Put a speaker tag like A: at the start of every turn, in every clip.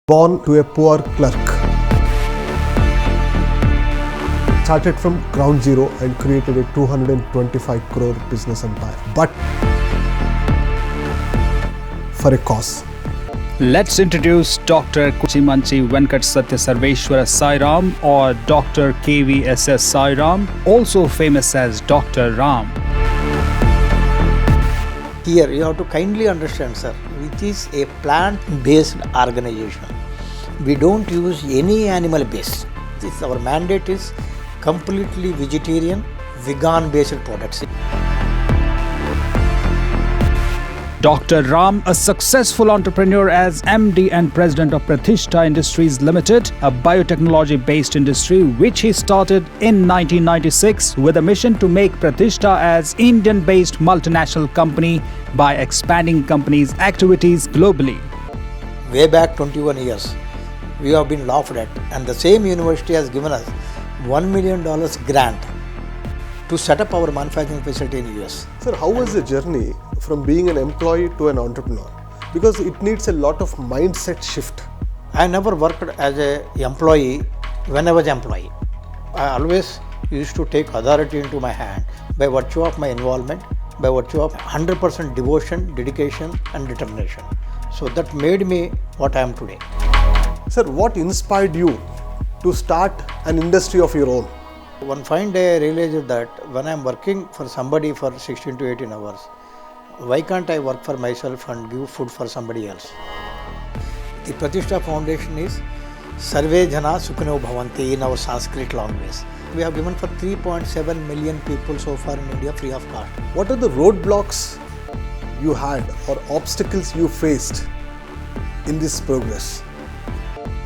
A: Born to a poor clerk, started from ground zero and created a 225 crore business empire, but for a cause.
B: Let's introduce Dr. Kuchimanchi Venkat Satya Sarveshwara Sairam or Dr. KVSS Sairam, also famous as Dr. Ram.
C: Here you have to kindly understand, sir, which is a plant-based organization. We don't use any animal-based. Our mandate is completely vegetarian, vegan-based products.
B: Dr. Ram, a successful entrepreneur as MD and President of Pratishtha Industries Limited, a biotechnology-based industry which he started in 1996 with a mission to make Pratishtha as Indian-based multinational company by expanding company's activities globally.
C: Way back 21 years, we have been laughed at, and the same university has given us $1 million grant to set up our manufacturing facility in US.
A: Sir, how was the journey from being an employee to an entrepreneur? Because it needs a lot of mindset shift.
C: I never worked as an employee when I was employee. I always used to take authority into my hand by virtue of my involvement, by virtue of 100% devotion, dedication and determination. So that made me what I am today.
A: Sir, what inspired you to start an industry of your own?
C: One fine day I realized that when I am working for somebody for 16 to 18 hours, why can't I work for myself and give food for somebody else? The Pratishtha Foundation is Sarve Jana Sukhino Bhavanti in our Sanskrit language. We have given for 3.7 million people so far in India free of cost.
A: What are the roadblocks you had or obstacles you faced in this progress?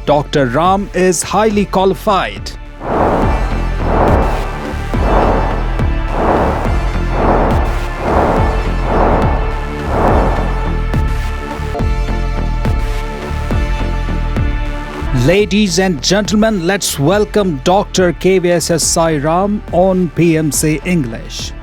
B: Dr. Ram is highly qualified. Ladies and gentlemen, let's welcome Dr. KVSS Sairam on PMC English.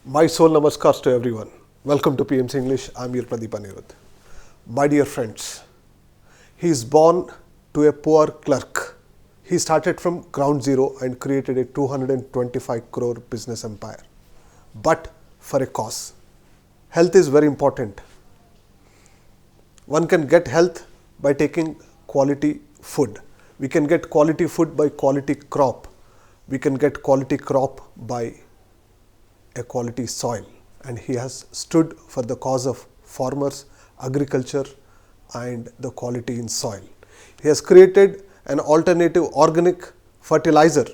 A: My soul namaskars to everyone. Welcome to PMC English. I'm your Pradeep Anirudh. My dear friends, he is born to a poor clerk. He started from ground zero and created a 225 crore business empire, but for a cause. Health is very important. One can get health by taking quality food. We can get quality food by quality crop. We can get quality crop by a quality soil, and he has stood for the cause of farmers, agriculture and the quality in soil. He has created an alternative organic fertilizer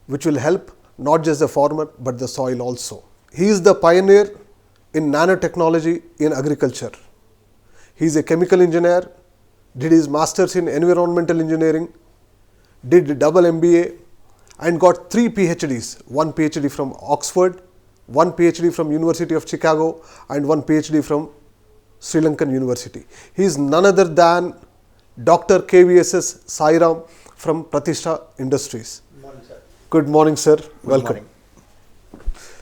A: which will help not just the farmer but the soil also. He is the pioneer in nanotechnology in agriculture. He is a chemical engineer, did his masters in environmental engineering, did double MBA and got 3 PhDs, 1 PhD from Oxford, 1 PhD from University of Chicago and 1 PhD from Sri Lankan University. He is none other than Dr. KVSS Sairam from Pratishtha Industries.
C: Good morning, sir.
A: Good morning, sir. Welcome.
C: Morning.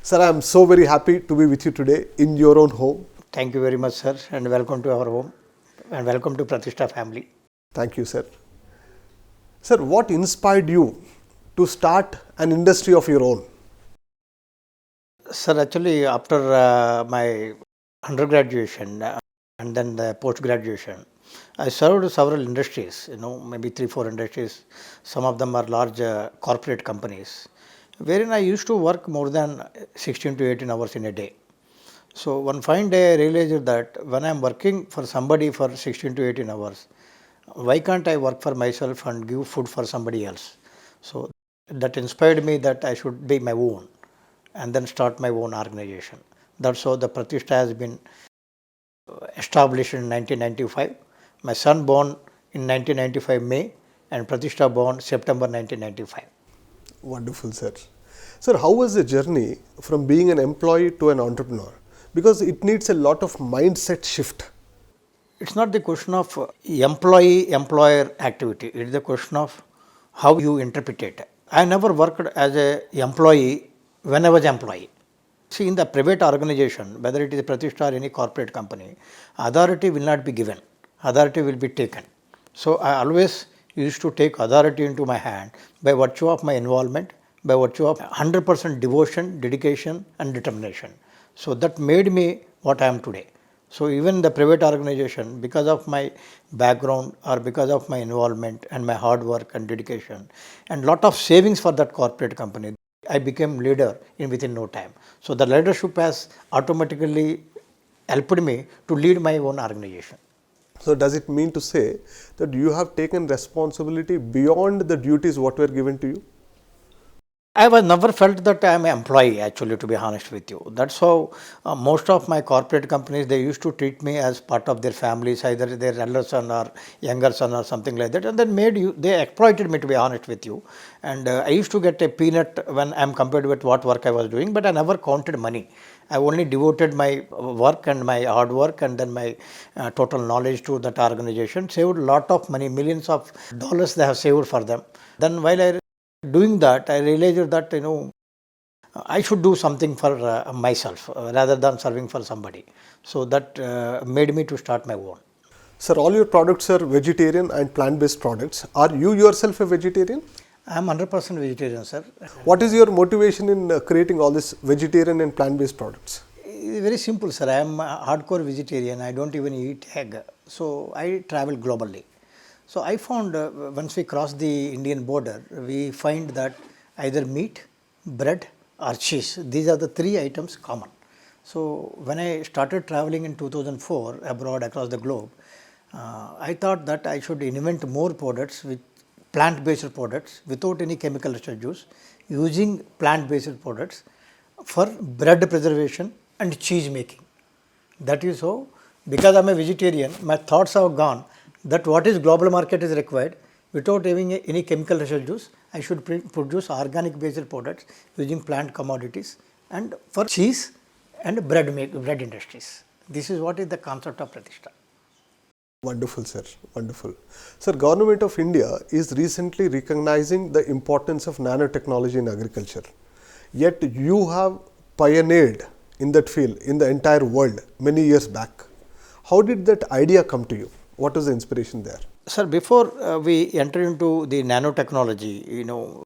A: Sir, I am so very happy to be with you today in your own home.
C: Thank you very much, sir, and welcome to our home and welcome to Pratishtha family.
A: Thank you, sir. Sir, what inspired you to start an industry of your own?
C: Sir, actually after my undergraduation and then the post-graduation, I served several industries, maybe 3-4 industries. Some of them are large corporate companies, wherein I used to work more than 16 to 18 hours in a day. So one fine day I realized that when I am working for somebody for 16 to 18 hours, why can't I work for myself and give food for somebody else? So that inspired me that I should be my own and then start my own organization. That's how the Pratishtha has been established in 1995. My son born in 1995 May and Pratishtha born September 1995.
A: Wonderful, sir. Sir, how was the journey from being an employee to an entrepreneur? Because it needs a lot of mindset shift.
C: It's not the question of employee-employer activity. It's the question of how you interpret it. I never worked as a employee when I was employee. See, in the private organization, whether it is a Pratishtha or any corporate company, authority will not be given. Authority will be taken. So I always used to take authority into my hand by virtue of my involvement, by virtue of 100% devotion, dedication and determination. So that made me what I am today. So even in the private organization, because of my background or because of my involvement and my hard work and dedication and lot of savings for that corporate company, I became leader in within no time. So the leadership has automatically helped me to lead my own organization.
A: So does it mean to say that you have taken responsibility beyond the duties what were given to you?
C: I was never felt that I am an employee actually, to be honest with you. That's how most of my corporate companies, they used to treat me as part of their families, either their elder son or younger son or something like that, and then they exploited me, to be honest with you. And I used to get a peanut when I am compared with what work I was doing, but I never counted money. I only devoted my work and my hard work and then my total knowledge to that organization, saved a lot of money, millions of dollars they have saved for them. Then while I doing that, I realized that I should do something for myself rather than serving for somebody. So that made me to start my own.
A: Sir, all your products are vegetarian and plant-based products. Are you yourself a vegetarian?
C: I am 100% vegetarian, sir.
A: What is your motivation in creating all this vegetarian and plant-based products?
C: It's very simple, sir. I am a hardcore vegetarian. I don't even eat egg. So I travel globally. So I found once we cross the Indian border, we find that either meat, bread or cheese, these are the three items common. So when I started traveling in 2004 abroad across the globe, I thought that I should invent more products with plant-based products without any chemical residues, using plant-based products for bread preservation and cheese making. That is how, because I am a vegetarian, my thoughts have gone that what is global market is required without having any chemical residues. I should produce organic based products using plant commodities and for cheese and bread industries. This is what is the concept of Pratishtha.
A: Wonderful, sir. Wonderful. Sir, Government of India is recently recognizing the importance of nanotechnology in agriculture. Yet you have pioneered in that field in the entire world many years back. How did that idea come to you? What was the inspiration there?
C: Sir, before we enter into the nanotechnology,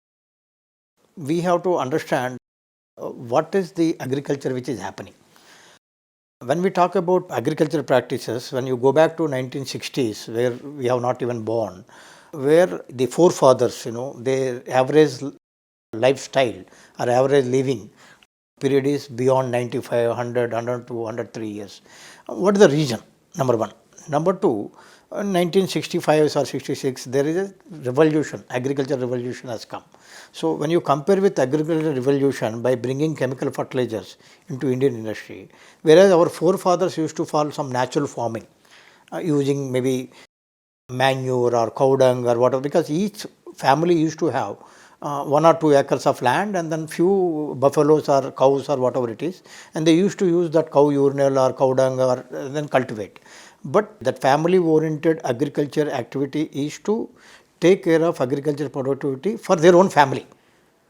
C: we have to understand what is the agriculture which is happening. When we talk about agricultural practices, when you go back to 1960s, where we have not even born, where the forefathers, their average lifestyle or average living period is beyond 95, 100, 102, 103 years. What is the reason? Number one. Number two, in 1965 or 66, there is a revolution, agricultural revolution has come. So when you compare with agricultural revolution by bringing chemical fertilizers into Indian industry, whereas our forefathers used to follow some natural farming, using maybe manure or cow dung or whatever, because each family used to have 1 or 2 acres of land and then few buffaloes or cows or whatever it is, and they used to use that cow urinal or cow dung or then cultivate. But that family oriented agriculture activity is to take care of agricultural productivity for their own family.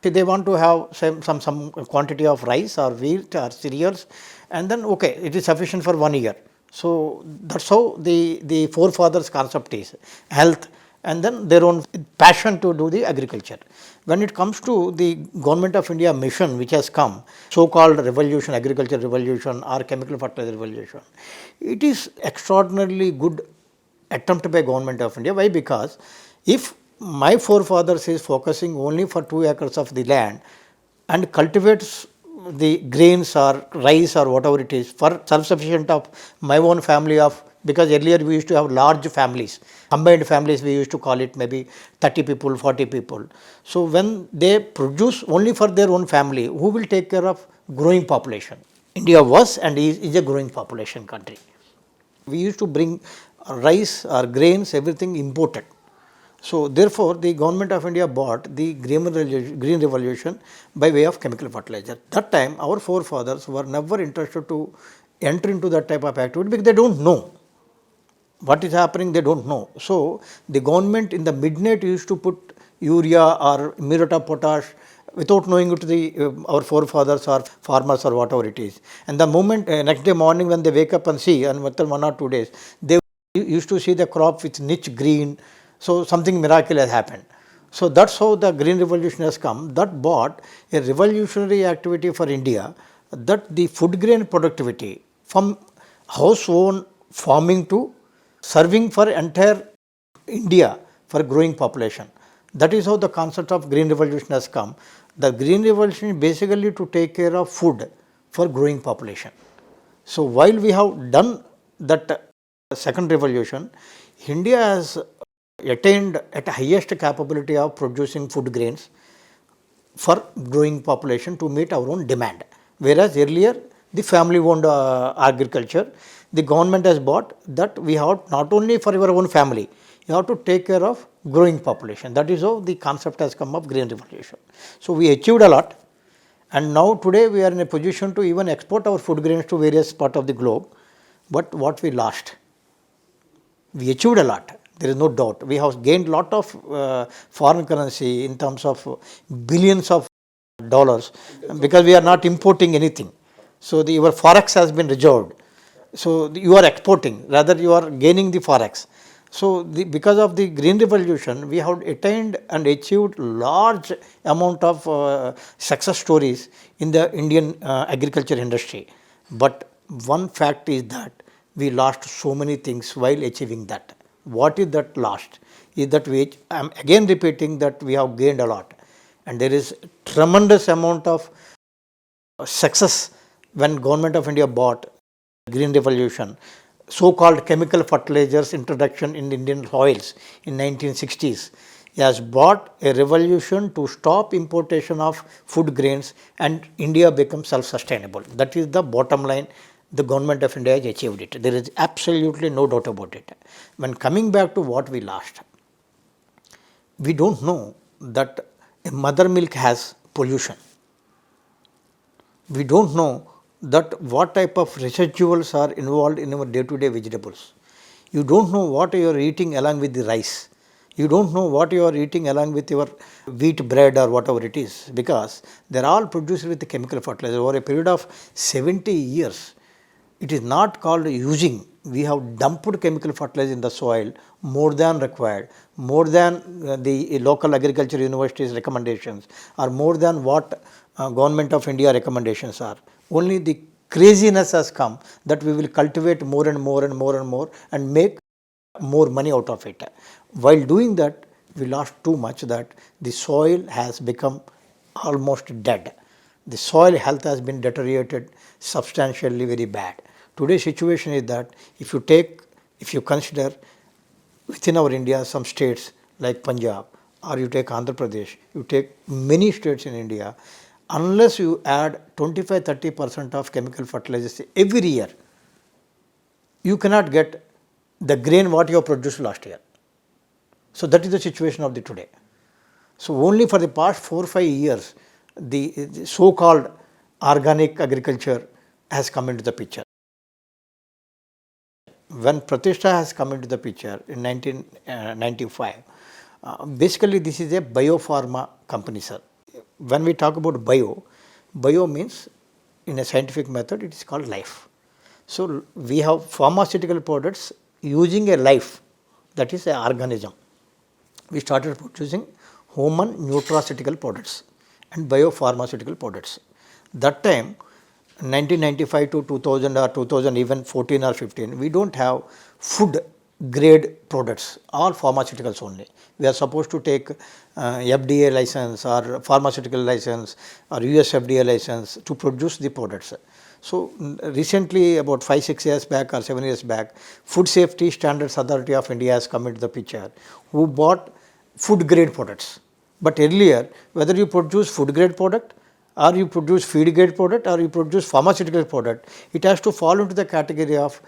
C: If they want to have some quantity of rice or wheat or cereals, and then okay, it is sufficient for 1 year. So that's how the forefathers concept is health and then their own passion to do the agriculture. When it comes to the Government of India mission which has come, so-called revolution, agriculture revolution or chemical fertilizer revolution, it is extraordinarily good attempt by Government of India. Why? Because if my forefathers is focusing only for 2 acres of the land and cultivates the grains or rice or whatever it is for self-sufficient of my own family of, because earlier we used to have large families, combined families we used to call it maybe 30 people, 40 people. So when they produce only for their own family, who will take care of growing population? India was and is a growing population country. We used to bring rice or grains, everything imported. So therefore, the Government of India bought the green revolution by way of chemical fertilizer. That time, our forefathers were never interested to enter into that type of activity because they don't know. What is happening, they don't know. So the government in the midnight used to put urea or muriate of potash without knowing it to our forefathers or farmers or whatever it is. And the moment next day morning when they wake up and see, and within 1 or 2 days, they used to see the crop with niche green. So something miracle has happened. So that's how the green revolution has come. That brought a revolutionary activity for India, that the food grain productivity from household farming to serving for entire India for growing population. That is how the concept of green revolution has come. The green revolution is basically to take care of food for growing population. So while we have done that second revolution, India has attained at highest capability of producing food grains for growing population to meet our own demand. Whereas earlier the family owned agriculture, the government has bought that we have not only for your own family, you have to take care of growing population. That is how the concept has come of green revolution. So we achieved a lot, and now today we are in a position to even export our food grains to various parts of the globe. But what we lost, we achieved a lot. There is no doubt. We have gained lot of foreign currency in terms of billions of dollars because we are not importing anything. So your forex has been reserved. So you are exporting, rather you are gaining the forex. So because of the green revolution, we have attained and achieved large amount of success stories in the Indian agriculture industry. But one fact is that we lost so many things while achieving that. What is that lost? Is that which I am again repeating that we have gained a lot, and there is tremendous amount of success when Government of India bought green revolution. So-called chemical fertilizers introduction in Indian soils in 1960s has brought a revolution to stop importation of food grains, and India becomes self-sustainable. That is the bottom line. The Government of India has achieved it. There is absolutely no doubt about it. When coming back to what we lost, we don't know that a mother milk has pollution. We don't know that what type of residuals are involved in our day-to-day vegetables. You don't know what you are eating along with the rice. You don't know what you are eating along with your wheat bread or whatever it is, because they are all produced with the chemical fertilizer over a period of 70 years. It is not called using. We have dumped chemical fertilizer in the soil more than required, more than the local agriculture universities recommendations, or more than what Government of India recommendations are. Only the craziness has come that we will cultivate more and more and more and more and make more money out of it. While doing that, we lost too much that the soil has become almost dead. The soil health has been deteriorated substantially very bad. Today's situation is that if you consider within our India some states like Punjab, or you take Andhra Pradesh, you take many states in India, unless you add 25-30% of chemical fertilizers every year, you cannot get the grain what you have produced last year. So that is the situation of the today. So only for the past 4 or 5 years, the so-called organic agriculture has come into the picture. When Pratishtha has come into the picture in 1995, basically this is a biopharma company, sir. When we talk about bio means in a scientific method it is called life. So we have pharmaceutical products using a life, that is an organism. We started producing human nutraceutical products and biopharmaceutical products. That time 1995 to 2000 or 2000 even 14 or 15, we don't have food grade products, all pharmaceuticals only. We are supposed to take FDA license or pharmaceutical license or US FDA license to produce the products. So recently about 5-6 years back or 7 years back, Food Safety Standards Authority of India has come into the picture, who bought food grade products. But earlier, whether you produce food grade product or you produce feed grade product or you produce pharmaceutical product, it has to fall into the category of,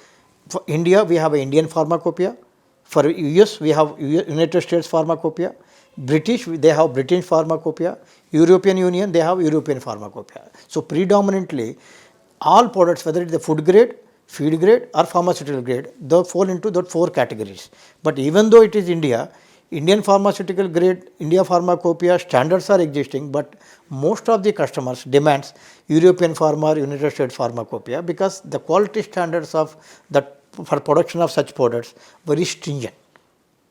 C: for India we have an Indian pharmacopoeia, for US we have United States pharmacopoeia, British they have British pharmacopoeia, European Union they have European pharmacopoeia. So predominantly all products, whether it is the food grade, feed grade or pharmaceutical grade, they fall into those 4 categories. But even though it is India, Indian pharmaceutical grade, India Pharmacopoeia standards are existing, but most of the customers demands European Pharma or United States Pharmacopoeia because the quality standards of that for production of such products very stringent.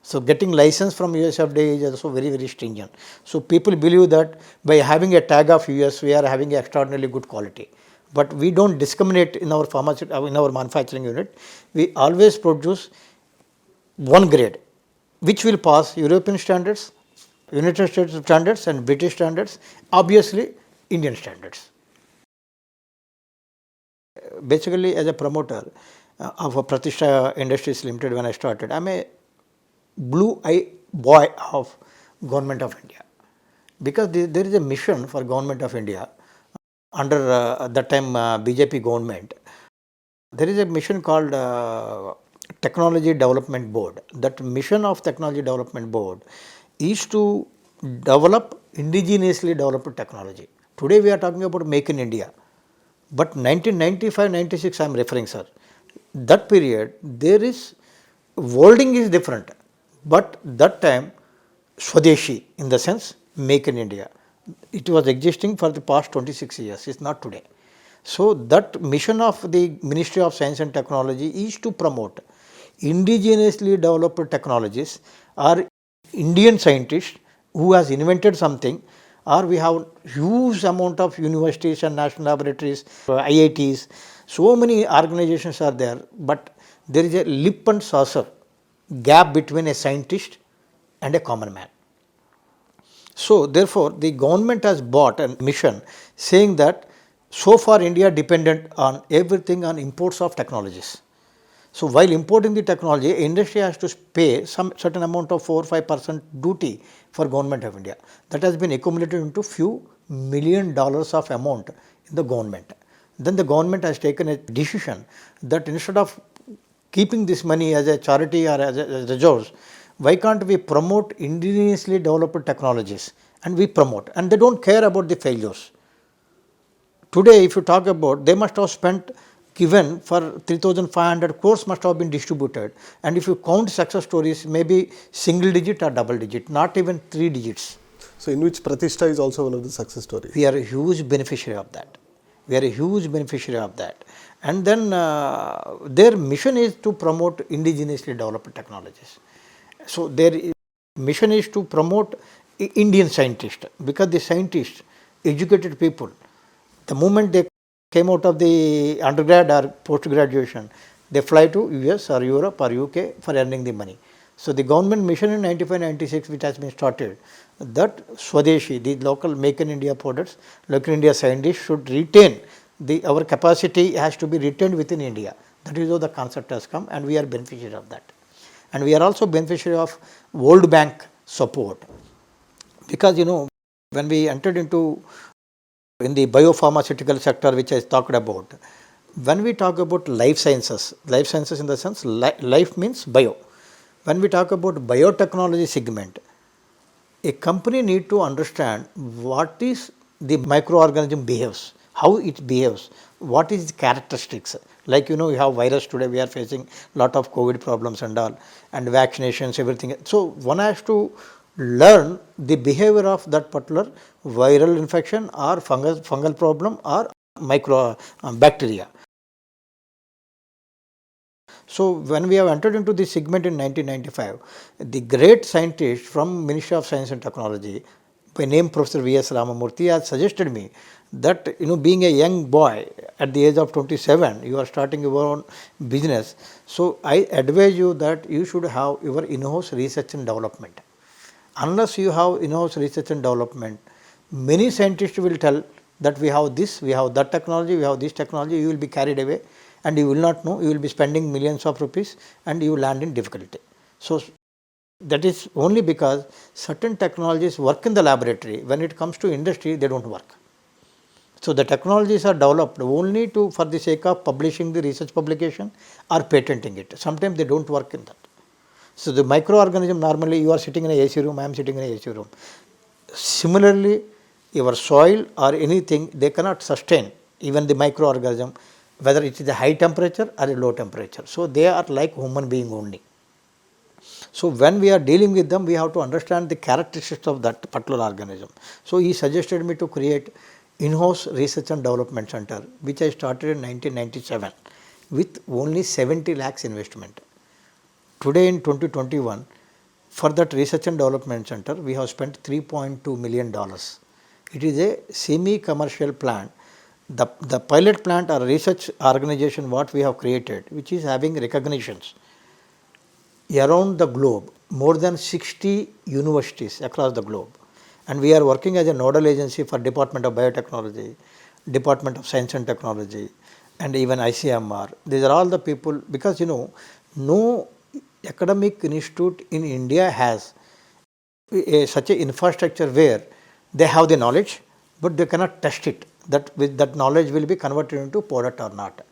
C: So getting license from US FDA is also very, very stringent. So people believe that by having a tag of US, we are having extraordinarily good quality. But we don't discriminate in our in our manufacturing unit. We always produce one grade, which will pass European standards, United States standards and British standards, obviously Indian standards. Basically, as a promoter of a Pratishtha Industries Limited when I started, I'm a blue eye boy of Government of India because there is a mission for Government of India under that time BJP government. There is a mission called Technology Development Board. That mission of Technology Development Board is to develop indigenously developed technology. Today we are talking about Make in India, but 1995-96 I am referring, sir. That period there is wording is different, but that time Swadeshi in the sense Make in India. It was existing for the past 26 years, it's not today. So that mission of the Ministry of Science and Technology is to promote indigenously developed technologies or Indian scientists who has invented something, or we have huge amount of universities and national laboratories, IITs, so many organizations are there, but there is a lip and saucer gap between a scientist and a common man. So therefore, the government has bought a mission saying that so far India dependent on everything on imports of technologies. So while importing the technology, industry has to pay some certain amount of 4-5% duty for Government of India. That has been accumulated into few $1 million of amount in the government. Then the government has taken a decision that instead of keeping this money as a charity or as a resource, why can't we promote indigenously developed technologies, and we promote, and they don't care about the failures. Today if you talk about, they must have spent given for 3,500 crores must have been distributed, and if you count success stories, maybe single digit or double digit, not even 3 digits.
A: So in which Pratishtha is also one of the success stories.
C: We are a huge beneficiary of that. We are a huge beneficiary of that. And then their mission is to promote indigenously developed technologies. So their mission is to promote Indian scientists, because the scientists, educated people, the moment they came out of the undergrad or post graduation, they fly to US or Europe or UK for earning the money. So the government mission in 95-96 which has been started, that Swadeshi, the local Make in India products, local India scientists should retain, our capacity has to be retained within India. That is how the concept has come, and we are beneficiary of that. And we are also beneficiary of World Bank support, because when we entered into in the biopharmaceutical sector which I talked about, when we talk about life sciences in the sense life means bio. When we talk about biotechnology segment, a company need to understand what is the microorganism behaves, how it behaves, what is the characteristics. Like you have virus today, we are facing lot of COVID problems and all, and vaccinations, everything. So one has to learn the behavior of that particular viral infection or fungal problem or micro bacteria. So when we have entered into this segment in 1995, the great scientist from Ministry of Science and Technology, by name Professor V.S. Ramamurthy, has suggested me that being a young boy at the age of 27, you are starting your own business. So I advise you that you should have your in-house research and development. Unless you have in-house research and development, many scientists will tell that we have this, we have that technology, we have this technology, you will be carried away and you will not know, you will be spending millions of rupees and you will land in difficulty. So that is only because certain technologies work in the laboratory, when it comes to industry, they don't work. So the technologies are developed only for the sake of publishing the research publication or patenting it. Sometimes they don't work in that. So the microorganism, normally you are sitting in an AC room, I am sitting in an AC room. Similarly, your soil or anything, they cannot sustain even the microorganism whether it is a high temperature or a low temperature. So they are like human being only. So when we are dealing with them, we have to understand the characteristics of that particular organism. So he suggested me to create in-house research and development center, which I started in 1997 with only 70 lakhs investment. Today in 2021, for that research and development center, we have spent $3.2 million. It is a semi-commercial plant. The pilot plant or research organization what we have created, which is having recognitions around the globe, more than 60 universities across the globe. And we are working as a nodal agency for Department of Biotechnology, Department of Science and Technology, and even ICMR. These are all the people, because no academic institute in India has such an infrastructure where they have the knowledge, but they cannot test it, that knowledge will be converted into product or not.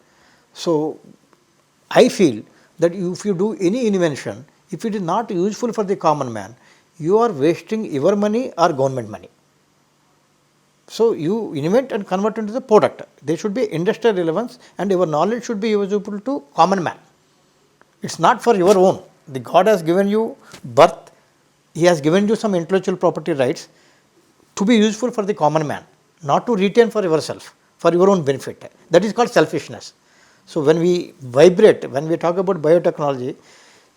C: So I feel that if you do any invention, if it is not useful for the common man, you are wasting your money or government money. So you invent and convert into the product. There should be industrial relevance, and your knowledge should be useful to common man. It's not for your own. The God has given you birth, He has given you some intellectual property rights to be useful for the common man, not to retain for yourself, for your own benefit. That is called selfishness. So when we vibrate, when we talk about biotechnology,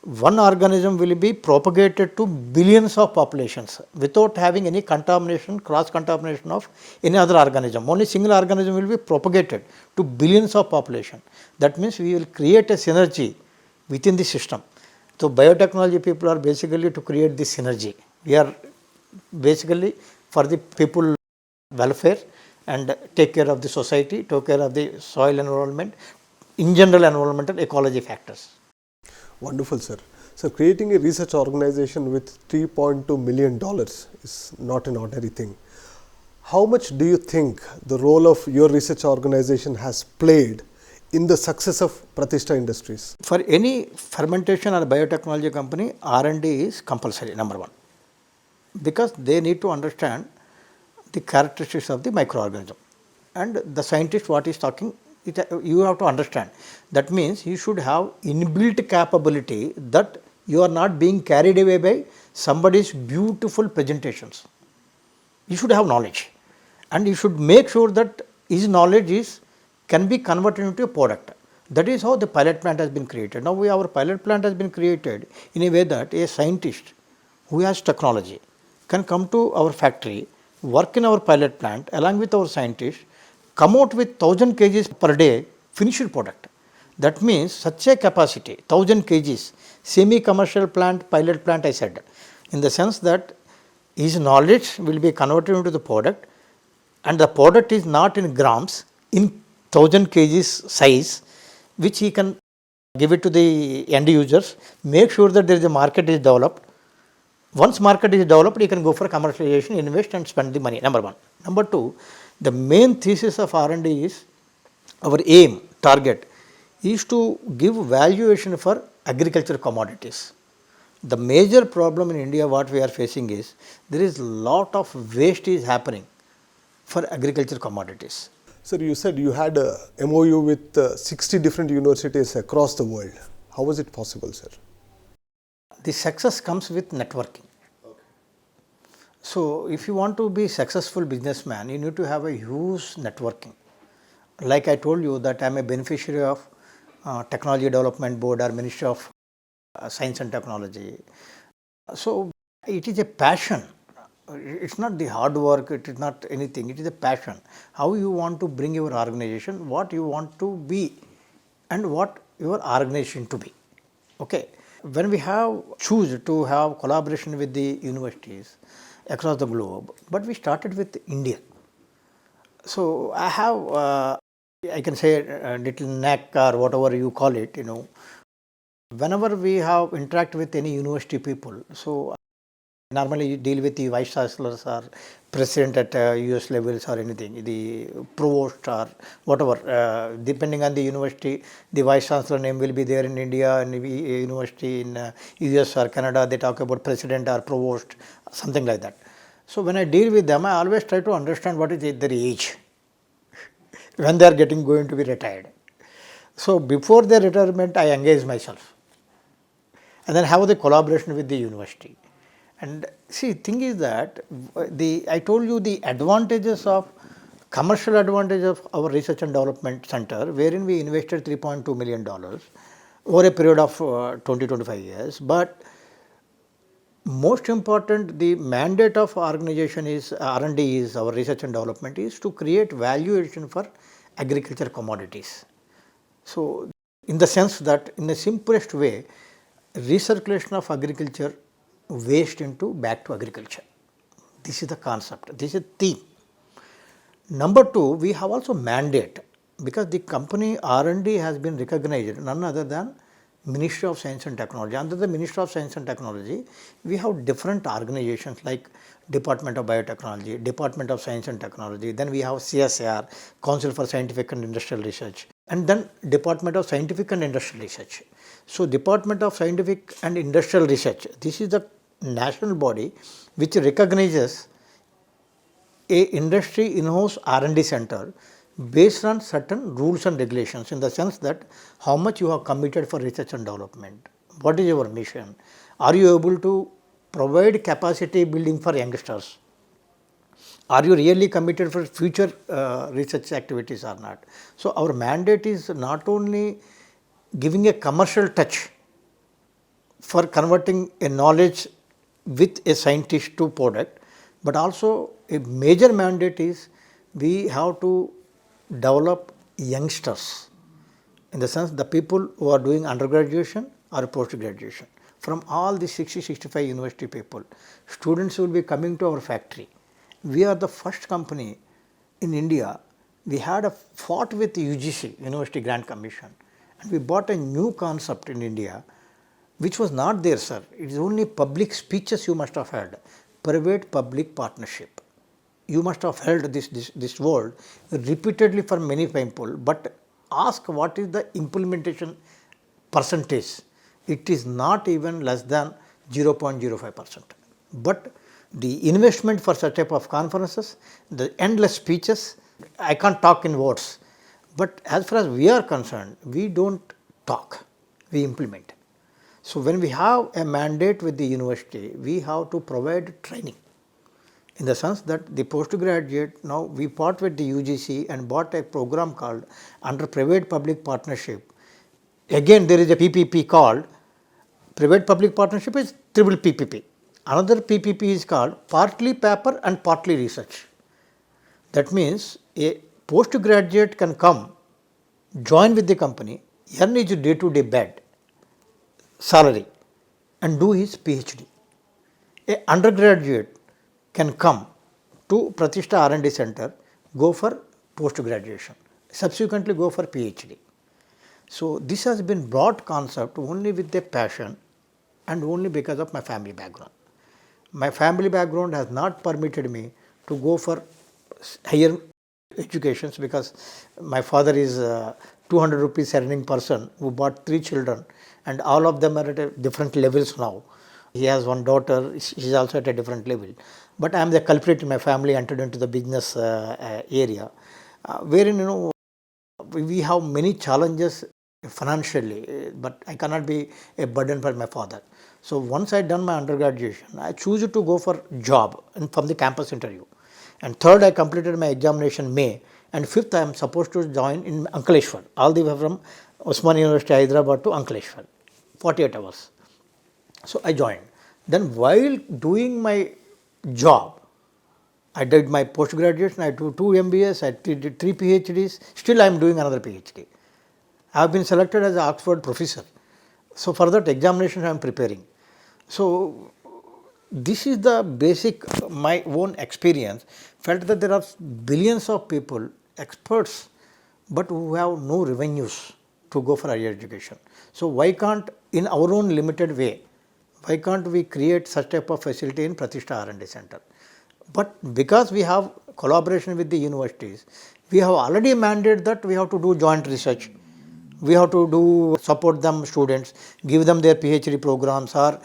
C: one organism will be propagated to billions of populations without having any contamination, cross contamination of any other organism. Only single organism will be propagated to billions of population. That means we will create a synergy within the system. So biotechnology people are basically to create this synergy. We are basically for the people welfare and take care of the society, take care of the soil environment, in general environmental ecology factors.
A: Wonderful, sir. So creating a research organization with $3.2 million is not an ordinary thing. How much do you think the role of your research organization has played in the success of Pratishtha Industries?
C: For any fermentation or biotechnology company, R&D is compulsory, number one, because they need to understand the characteristics of the microorganism. And the scientist what is talking, you have to understand. That means you should have inbuilt capability that you are not being carried away by somebody's beautiful presentations. You should have knowledge, and you should make sure that his knowledge can be converted into a product. That is how the pilot plant has been created. Now our pilot plant has been created in a way that a scientist who has technology can come to our factory, work in our pilot plant along with our scientists, come out with 1000 kgs per day finished product. That means such a capacity, 1000 kgs, semi-commercial plant, pilot plant I said, in the sense that his knowledge will be converted into the product, and the product is not in grams, in 1000 kgs size, which he can give it to the end users, make sure that there is a market is developed. Once market is developed, he can go for commercialization, invest and spend the money, number one. Number two, the main thesis of R&D is, our aim, target, is to give valuation for agricultural commodities. The major problem in India what we are facing is, there is lot of waste is happening for agricultural commodities.
A: Sir, you said you had a MOU with 60 different universities across the world. How was it possible, sir?
C: The success comes with networking. So if you want to be successful businessman, you need to have a huge networking. Like I told you that I am a beneficiary of Technology Development Board or Ministry of Science and Technology. So it is a passion. It's not the hard work, it is not anything, it is a passion. How you want to bring your organization, what you want to be and what your organization to be. Okay. When we have choose to have collaboration with the universities across the globe, but we started with India. So I have, I can say a little knack or whatever you call it, whenever we have interact with any university people, so normally you deal with the vice chancellors or president at US levels or anything, the provost or whatever, depending on the university, the vice chancellor name will be there in India, and university in US or Canada, they talk about president or provost, something like that. So when I deal with them, I always try to understand what is their age, when they are going to be retired. So before their retirement, I engage myself and then have the collaboration with the university. And see, thing is that I told you the advantages of commercial advantage of our research and development center, wherein we invested $3.2 million over a period of 20-25 years. But most important, the mandate of organization is R&D is our research and development is to create value addition for agriculture commodities. So, in the sense that in the simplest way, recirculation of agriculture waste into back to agriculture. This is the concept. This is a theme. Number two, we have also mandate because the company R&D has been recognized none other than Ministry of Science and Technology. Under the Ministry of Science and Technology, we have different organizations like Department of Biotechnology, Department of Science and Technology, then we have CSIR, Council for Scientific and Industrial Research, and then Department of Scientific and Industrial Research. So, Department of Scientific and Industrial Research, this is the national body which recognizes a industry in-house R&D center based on certain rules and regulations, in the sense that how much you have committed for research and development, what is your mission, are you able to provide capacity building for youngsters, are you really committed for future research activities or not. So, our mandate is not only giving a commercial touch for converting a knowledge with a scientist to product, but also a major mandate is we have to develop youngsters, in the sense the people who are doing undergraduation or post graduation. From all the 60-65 university people, students will be coming to our factory. We are the first company in India. We had fought with the UGC, University Grant Commission, and we bought a new concept in India which was not there, sir. It is only public speeches you must have heard, private public partnership. You must have heard this word repeatedly for many people, but ask what is the implementation percentage. It is not even less than 0.05%. But the investment for such type of conferences, the endless speeches, I can't talk in words. But as far as we are concerned, we don't talk, we implement. So, when we have a mandate with the university, we have to provide training, in the sense that the postgraduate, now we part with the UGC and bought a program called under private public partnership. Again, there is a PPP called private public partnership is triple PPP. Another PPP is called partly paper and partly research. That means a postgraduate can come, join with the company, earn his day-to-day bed salary and do his PhD. A undergraduate can come to Pratishtha R&D center, go for post graduation, subsequently go for PhD. So, this has been broad concept only with a passion and only because of my family background. My family background has not permitted me to go for higher educations, because my father is 200 rupees earning person who bought 3 children and all of them are at different levels now. He has one daughter, she is also at a different level. But I am the culprit in my family, entered into the business area, wherein we have many challenges financially, but I cannot be a burden for my father. So, once I done my undergraduation, I choose to go for job from the campus interview. And third, I completed my examination May, and fifth, I am supposed to join in Ankleshwar, all the way from Osmania University, Hyderabad to Ankleshwar, 48 hours. So, I joined. Then while doing my job, I did my post graduation, I did 2 MBAs, I did 3 PhDs, still I am doing another PhD. I have been selected as an Oxford professor. So, for that examination I am preparing. So, this is the basic my own experience, felt that there are billions of people, experts, but who have no revenues to go for higher education. So, why can't in our own limited way, why can't we create such type of facility in Pratishtha R&D center? But because we have collaboration with the universities, we have already mandated that we have to do joint research, we have to do support them students, give them their PhD programs or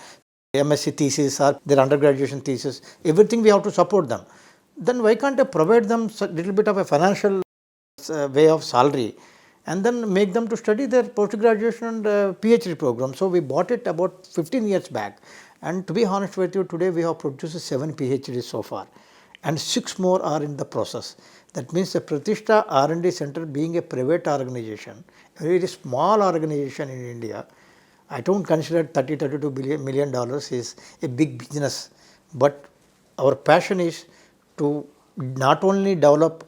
C: MSc thesis or their undergraduation thesis, everything we have to support them. Then why can't I provide them a little bit of a financial way of salary and then make them to study their post-graduation and PhD program. So, we bought it about 15 years back, and to be honest with you, today we have produced 7 PhDs so far, and 6 more are in the process. That means the Pratishtha R&D Center, being a private organization, a very small organization in India, I don't consider $32 million is a big business, but our passion is to not only develop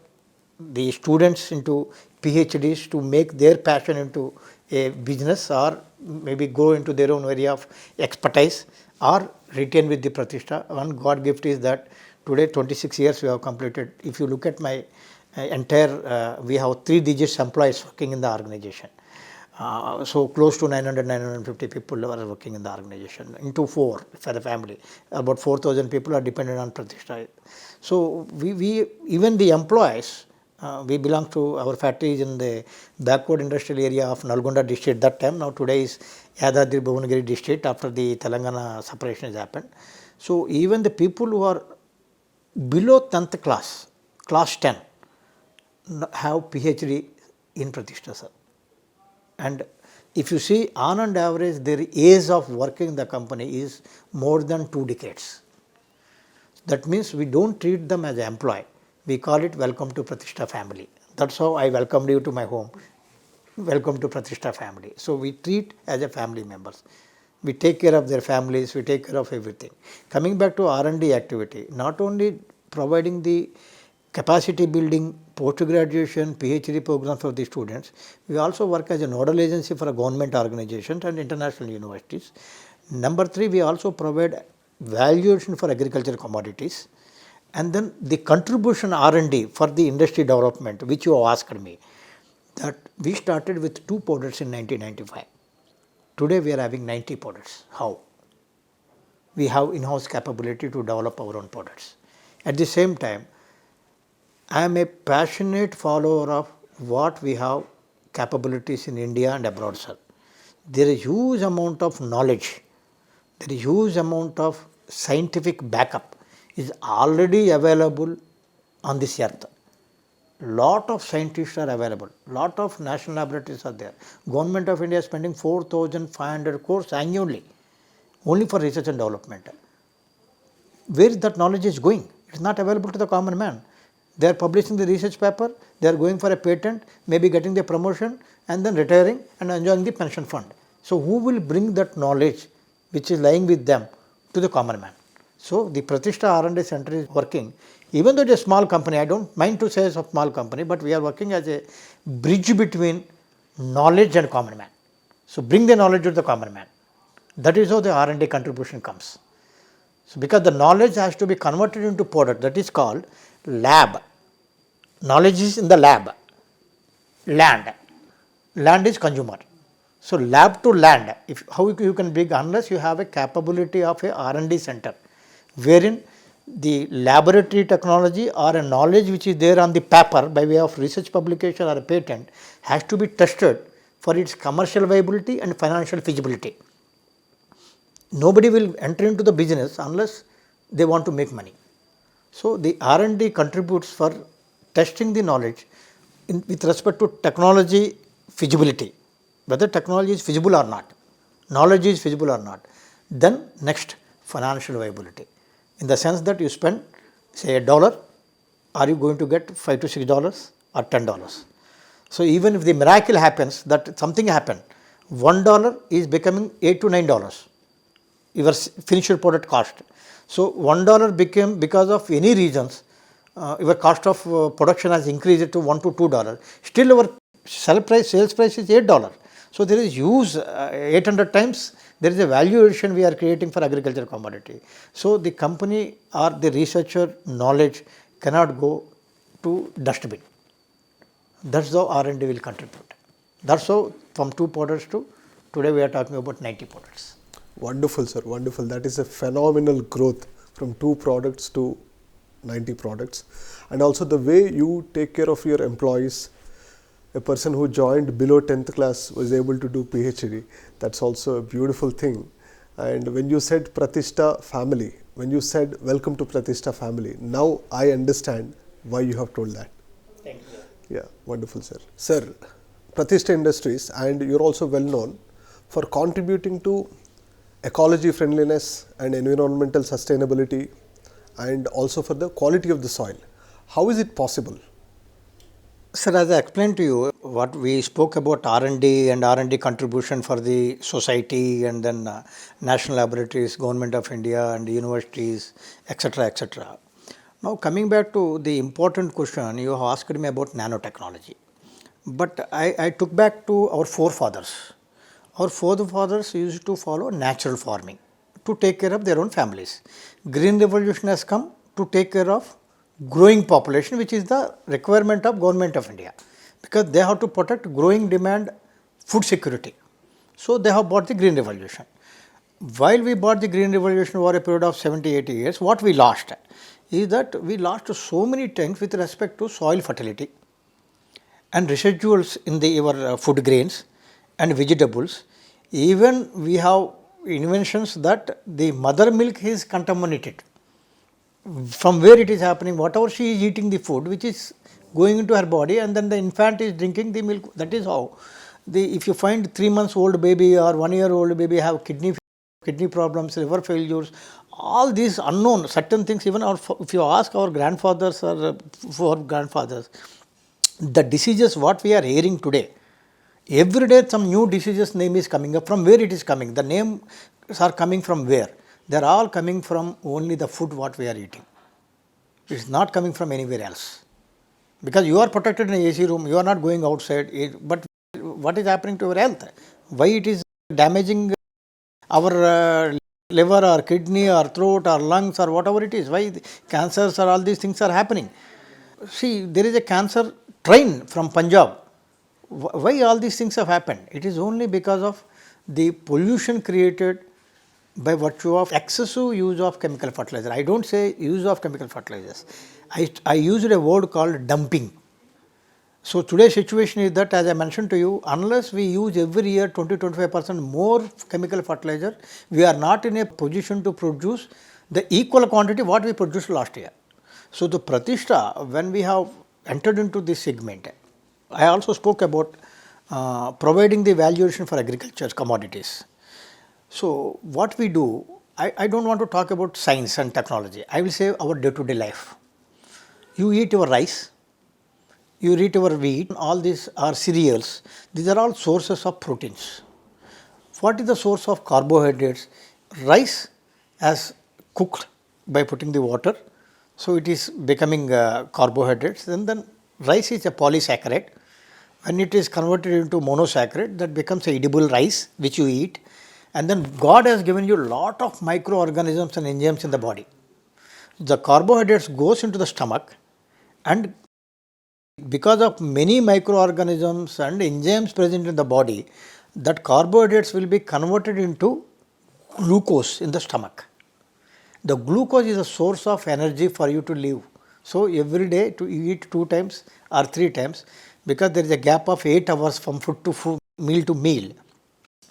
C: the students into PhDs, to make their passion into a business, or maybe go into their own area of expertise, or retain with the Pratishtha. One God gift is that today 26 years we have completed. If you look at my entire, we have 3 digits employees working in the organization. So close to 950 people are working in the organization, into 4 for the family. About 4,000 people are dependent on Pratishtha. So we even the employees, we belong to, our factory is in the backward industrial area of Nalgonda district that time. Now today is Yadadri Bhuvanagiri district after the Telangana separation has happened. So even the people who are below 10th class, class 10, have PhD in Pratishtha, sir. And if you see, on and average, their age of working in the company is more than 2 decades. That means we don't treat them as an employee. We call it welcome to Pratishtha family. That's how I welcomed you to my home. Welcome to Pratishtha family. So we treat as a family members. We take care of their families, we take care of everything. Coming back to R&D activity, not only providing the capacity building, post-graduation, PhD programs for the students, we also work as a nodal agency for a government organizations and international universities. Number 3, we also provide valuation for agricultural commodities, and then the contribution R&D for the industry development, which you asked me, that we started with 2 products in 1995. Today we are having 90 products. How? We have in-house capability to develop our own products. At the same time, I am a passionate follower of what we have capabilities in India and abroad, sir. There is huge amount of knowledge, there is huge amount of scientific backup is already available on this earth. Lot of scientists are available, lot of national laboratories are there. Government of India is spending 4,500 crores annually only for research and development. Where that knowledge is going? It is not available to the common man. They are publishing the research paper, they are going for a patent, maybe getting the promotion, and then retiring and enjoying the pension fund. So who will bring that knowledge which is lying with them to the common man? So the Pratishtha R&D Center is working, even though it is a small company, I don't mind to say it's a small company, but we are working as a bridge between knowledge and common man. So bring the knowledge to the common man. That is how the R&D contribution comes. So because the knowledge has to be converted into product, that is called lab. Knowledge is in the lab. Land. Land is consumer. So lab to land, how you can bring, unless you have a capability of a R&D center, wherein the laboratory technology or a knowledge which is there on the paper by way of research publication or a patent has to be tested for its commercial viability and financial feasibility. Nobody will enter into the business unless they want to make money. So the R&D contributes for testing the knowledge with respect to technology feasibility, whether technology is feasible or not, knowledge is feasible or not. Then next, financial viability, in the sense that you spend say $1, are you going to get $5 to $6 or $10? So even if the miracle happens that something happened, $1 is becoming $8 to $9, your finished product cost. So $1 became, because of any reasons, your cost of production has increased to $1 to $2. Still our sales price is $8. So there is huge 800 times there is a valuation we are creating for agricultural commodity. So the company or the researcher knowledge cannot go to dustbin. That's how R&D will contribute. That's how from 2 products to today we are talking about 90 products.
A: Wonderful, sir. Wonderful. That is a phenomenal growth from 2 products to 90 products. And also the way you take care of your employees. A person who joined below 10th class was able to do PhD. That's also a beautiful thing. And when you said Pratishtha family, when you said welcome to Pratishtha family, now I understand why you have told that.
C: Thank you.
A: Yeah, wonderful, sir. Sir, Pratishtha Industries, and you're also well known for contributing to ecology friendliness and environmental sustainability, and also for the quality of the soil. How is it possible?
C: Sir, as I explained to you, what we spoke about R&D and R&D contribution for the society, and then national laboratories, government of India and universities, etc., etc. Now, coming back to the important question, you have asked me about nanotechnology. But I took back to our forefathers. Our forefathers used to follow natural farming to take care of their own families. Green revolution has come to take care of growing population, which is the requirement of government of India, because they have to protect growing demand, food security. So they have bought the green revolution. While we bought the green revolution over a period of 70-80 years, what we lost is that we lost so many things with respect to soil fertility and residuals in the our food grains and vegetables. Even we have inventions that the mother milk is contaminated. From where it is happening, whatever she is eating the food which is going into her body, and then the infant is drinking the milk. That is how if you find 3 months old baby or 1 year old baby have kidney problems, liver failures, all these unknown certain things. Even if you ask our grandfathers or grandfathers, the diseases what we are hearing today, every day some new diseases name is coming up. From where it is coming? The names are coming from where? They are all coming from only the food what we are eating. It is not coming from anywhere else. Because you are protected in an AC room, you are not going outside. But what is happening to your health? Why it is damaging our liver or kidney or throat or lungs or whatever it is? Why cancers or all these things are happening? See, there is a cancer train from Punjab. Why all these things have happened? It is only because of the pollution created by virtue of excessive use of chemical fertilizer. I don't say use of chemical fertilizers. I used a word called dumping. So today's situation is that, as I mentioned to you, unless we use every year 20-25% more chemical fertilizer, we are not in a position to produce the equal quantity what we produced last year. So the Pratishtha, when we have entered into this segment, I also spoke about providing the valuation for agriculture commodities. So what we do, I don't want to talk about science and technology. I will say our day-to-day life. You eat your rice, you eat your wheat, all these are cereals. These are all sources of proteins. What is the source of carbohydrates? Rice as cooked by putting the water, so it is becoming carbohydrates. And then rice is a polysaccharide. When it is converted into monosaccharide, that becomes a edible rice which you eat. And then God has given you a lot of microorganisms and enzymes in the body. The carbohydrates goes into the stomach, and because of many microorganisms and enzymes present in the body, that carbohydrates will be converted into glucose in the stomach. The glucose is a source of energy for you to live. So every day to eat 2 times or 3 times, because there is a gap of 8 hours from food to food, meal to meal,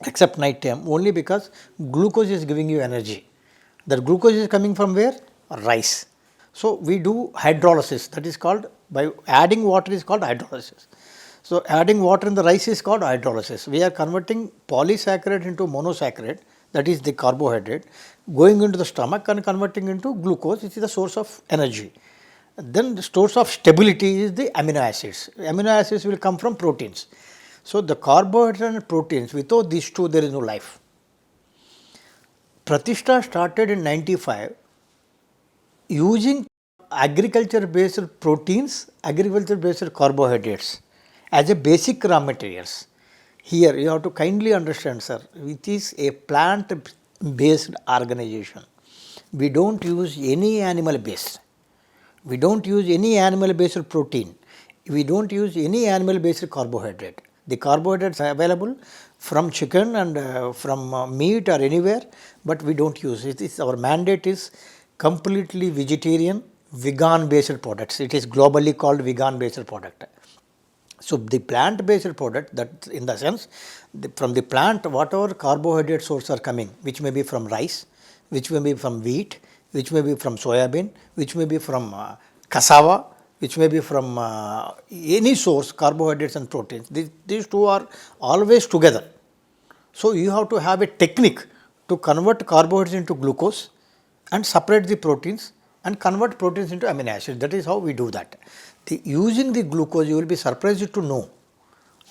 C: except night time, only because glucose is giving you energy. That glucose is coming from where? Rice. So we do hydrolysis, that is called, by adding water is called hydrolysis. So adding water in the rice is called hydrolysis. We are converting polysaccharide into monosaccharide, that is the carbohydrate, going into the stomach and converting into glucose, which is the source of energy. Then the source of stability is the amino acids. Amino acids will come from proteins. So the carbohydrates and proteins, without these two there is no life. Pratishtha started in 95 using agriculture based proteins, agriculture based carbohydrates as a basic raw materials. Here you have to kindly understand, sir, it is a plant based organization. We don't use any animal based. We don't use any animal based protein. We don't use any animal based carbohydrate. The carbohydrates are available from chicken and from meat or anywhere, but we don't use it. Our mandate is completely vegetarian, vegan based products. It is globally called vegan based product. So the plant based product, that in the sense, from the plant whatever carbohydrate sources are coming, which may be from rice, which may be from wheat, which may be from soya bean, which may be from cassava, which may be from any source, carbohydrates and proteins. These two are always together. So, you have to have a technique to convert carbohydrates into glucose and separate the proteins and convert proteins into amino acids. That is how we do that. Using the glucose, you will be surprised to know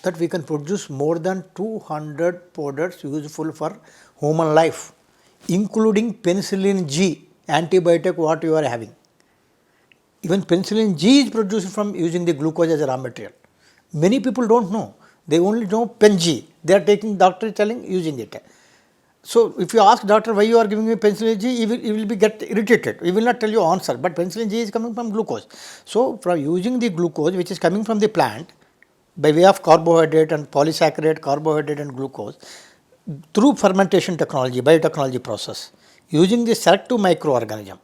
C: that we can produce more than 200 products useful for human life, including penicillin G, antibiotic what you are having. Even penicillin G is produced from using the glucose as a raw material. Many people do not know. They only know pen G. They are taking, doctor is telling, using it. So, if you ask doctor why you are giving me penicillin G, he will be get irritated. He will not tell you answer, but penicillin G is coming from glucose. So, from using the glucose which is coming from the plant by way of carbohydrate and polysaccharide, carbohydrate and glucose through fermentation technology, biotechnology process, using the selective microorganism,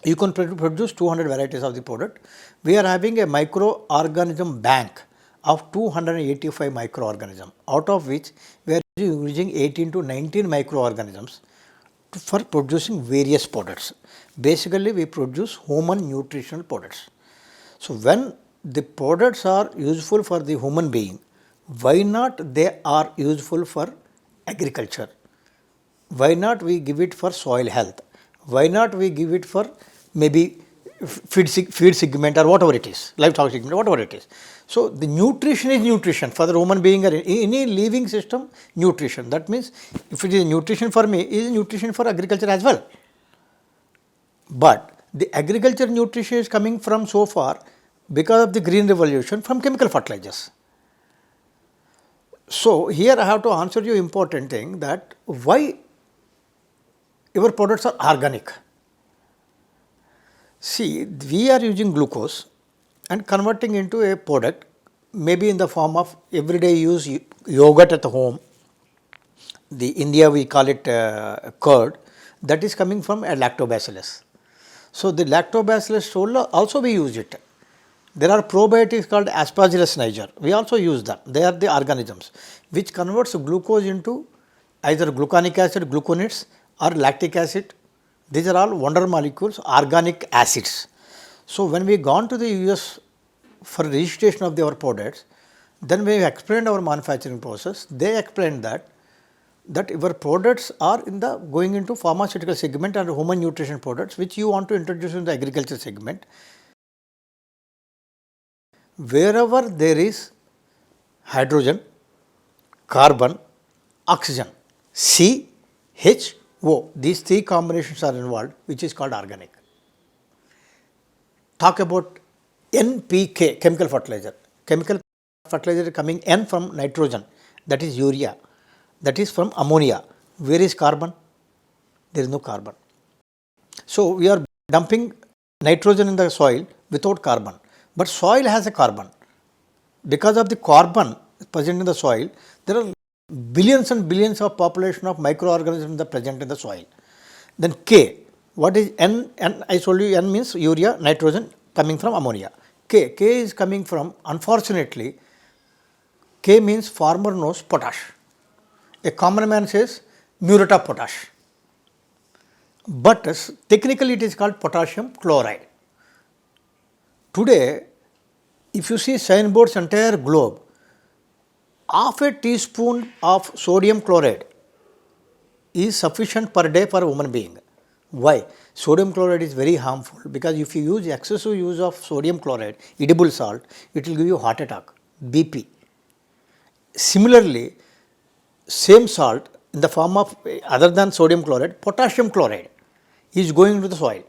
C: you can produce 200 varieties of the product. We are having a microorganism bank of 285 microorganisms, out of which we are using 18 to 19 microorganisms for producing various products. Basically, we produce human nutritional products. So, when the products are useful for the human being, why not they are useful for agriculture? Why not we give it for soil health? Why not we give it for maybe feed segment or whatever it is, livestock segment, whatever it is. So, the nutrition is nutrition for the human being or any living system, nutrition. That means, if it is nutrition for me, it is nutrition for agriculture as well. But the agriculture nutrition is coming from so far because of the green revolution from chemical fertilizers. So, here I have to answer you important thing that why your products are organic. See, we are using glucose and converting into a product, maybe in the form of everyday use yogurt at home. The India we call it curd, that is coming from a lactobacillus. So, the lactobacillus also we use it. There are probiotics called Aspergillus niger, we also use them. They are the organisms which converts glucose into either gluconic acid, gluconides or lactic acid. These are all wonder molecules, organic acids. So, when we gone to the US for registration of our products, then we explained our manufacturing process. They explained that your products are in the going into pharmaceutical segment and human nutrition products, which you want to introduce in the agriculture segment. Wherever there is hydrogen, carbon, oxygen, CHO, these three combinations are involved, which is called organic. Talk about NPK, chemical fertilizer. Chemical fertilizer coming N from nitrogen, that is urea, that is from ammonia. Where is carbon? There is no carbon. So, we are dumping nitrogen in the soil without carbon, but soil has a carbon. Because of the carbon present in the soil, there are billions and billions of population of microorganisms that present in the soil. Then K, what is N? N, I told you N means urea, nitrogen coming from ammonia. K is coming from, unfortunately, K means farmer knows potash. A common man says muriate of potash, but technically it is called potassium chloride. Today, if you see signboards entire globe, half a teaspoon of sodium chloride is sufficient per day for a human being. Why? Sodium chloride is very harmful, because if you use excessive use of sodium chloride, edible salt, it will give you heart attack, BP. Similarly, same salt in the form of other than sodium chloride, potassium chloride is going into the soil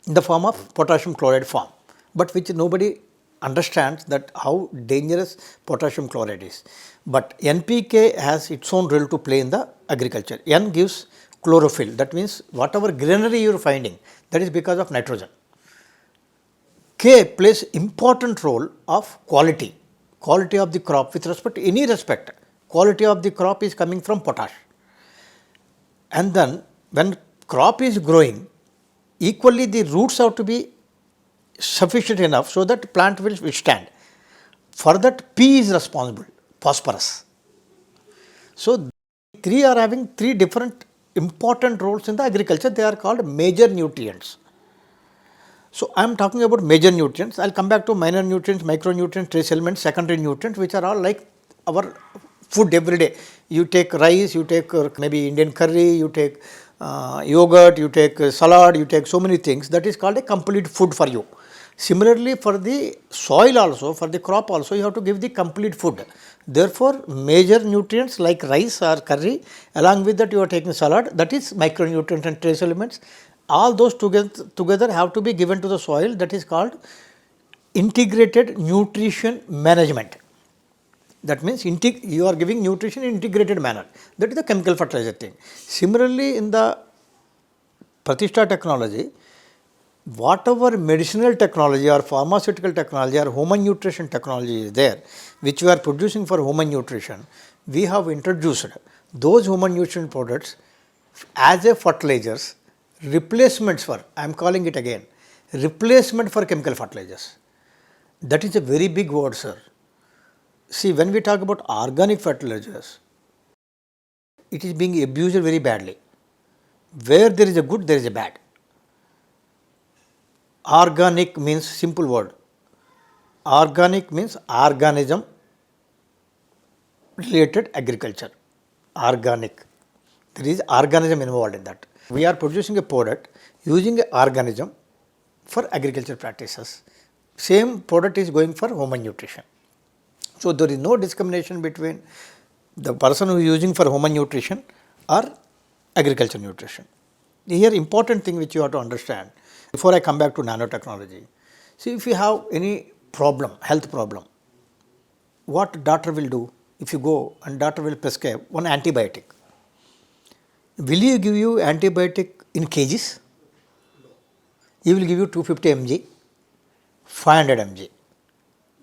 C: in the form of potassium chloride form, but which nobody understands that how dangerous potassium chloride is. But NPK has its own role to play in the agriculture. N gives chlorophyll, that means whatever greenery you are finding, that is because of nitrogen. K plays important role of quality of the crop with respect to any respect. Quality of the crop is coming from potash. And then when crop is growing, equally the roots have to be sufficient enough so that plant will withstand. For that P is responsible, phosphorus. So, three are having three different important roles in the agriculture. They are called major nutrients. So I am talking about major nutrients. I will come back to minor nutrients, micronutrients, trace elements, secondary nutrients, which are all like our food every day. You take rice, you take maybe Indian curry, you take yogurt, you take salad, you take so many things. That is called a complete food for you. Similarly, for the soil also, for the crop also, you have to give the complete food. Therefore, major nutrients like rice or curry, along with that you are taking salad, that is micronutrient and trace elements. All those together have to be given to the soil, that is called integrated nutrition management. That means you are giving nutrition in integrated manner. That is the chemical fertilizer thing. Similarly, in the Pratishtha technology, whatever medicinal technology or pharmaceutical technology or human nutrition technology is there, which we are producing for human nutrition, we have introduced those human nutrition products as a fertilizers, replacements for, I am calling it again, replacement for chemical fertilizers. That is a very big word, sir. See, when we talk about organic fertilizers, it is being abused very badly. Where there is a good, there is a bad. Organic means simple word. Organic means organism related agriculture. Organic. There is organism involved in that. We are producing a product using an organism for agriculture practices. Same product is going for human nutrition. So there is no discrimination between the person who is using for human nutrition or agriculture nutrition. Here important thing which you have to understand before I come back to nanotechnology. See, if you have any problem, health problem, what doctor will do? If you go and doctor will prescribe one antibiotic, will he give you antibiotic in kgs? He will give you 250 mg, 500 mg,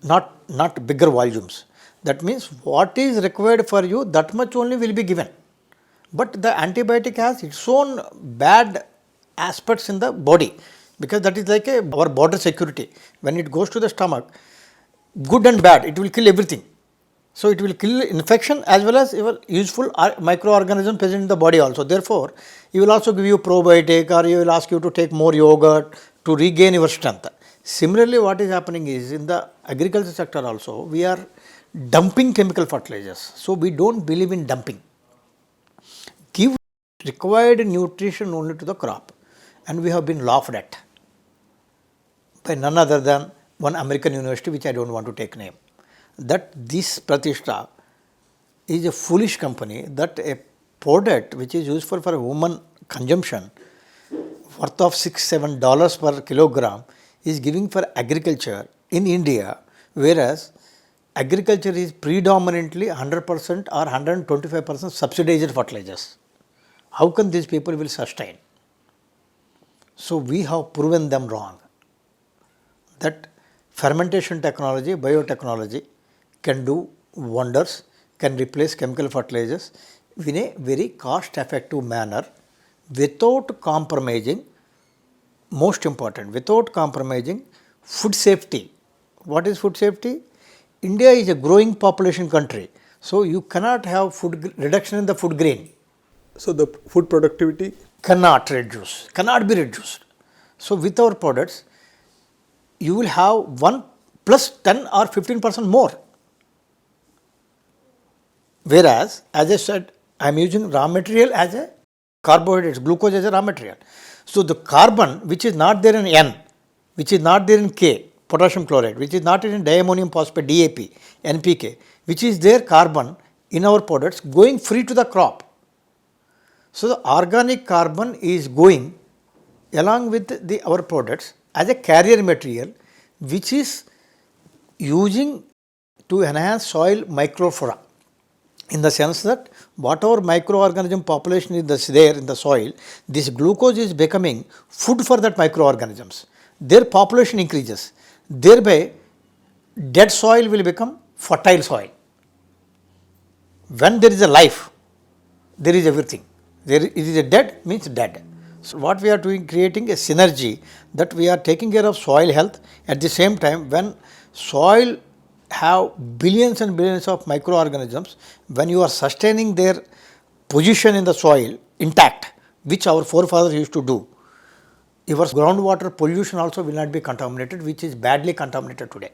C: not bigger volumes. That means what is required for you, that much only will be given. But the antibiotic has its own bad aspects in the body, because that is like our border security. When it goes to the stomach, good and bad, it will kill everything. So it will kill infection as well as your useful microorganism present in the body also. Therefore, he will also give you probiotic, or he will ask you to take more yogurt to regain your strength. Similarly, what is happening is in the agriculture sector also, we are dumping chemical fertilizers. So we don't believe in dumping. Give required nutrition only to the crop, and we have been laughed at by none other than one American university, which I don't want to take name, that this Pratishtha is a foolish company, that a product which is useful for human consumption worth of $6-7 per kilogram is giving for agriculture in India, whereas agriculture is predominantly 100% or 125% subsidized fertilizers. How can these people will sustain? So we have proven them wrong, that fermentation technology, biotechnology can do wonders, can replace chemical fertilizers in a very cost effective manner without compromising, most important, without compromising food safety. What is food safety? India is a growing population country, so you cannot have food reduction in the food grain.
A: So the food productivity
C: Cannot be reduced. So with our products, you will have 1 plus 10 or 15% more. Whereas, as I said, I am using raw material as a carbohydrates, glucose as a raw material. So the carbon which is not there in N, which is not there in K, potassium chloride, which is not in diammonium phosphate, DAP, NPK, which is there carbon in our products going free to the crop. So the organic carbon is going along with our products as a carrier material, which is using to enhance soil microflora, in the sense that whatever microorganism population is there in the soil, this glucose is becoming food for that microorganisms. Their population increases. Thereby, dead soil will become fertile soil. When there is a life, there is everything. It is a dead means dead. So what we are doing, creating a synergy, that we are taking care of soil health. At the same time, when soil have billions and billions of microorganisms, when you are sustaining their position in the soil intact, which our forefathers used to do, your groundwater pollution also will not be contaminated, which is badly contaminated today.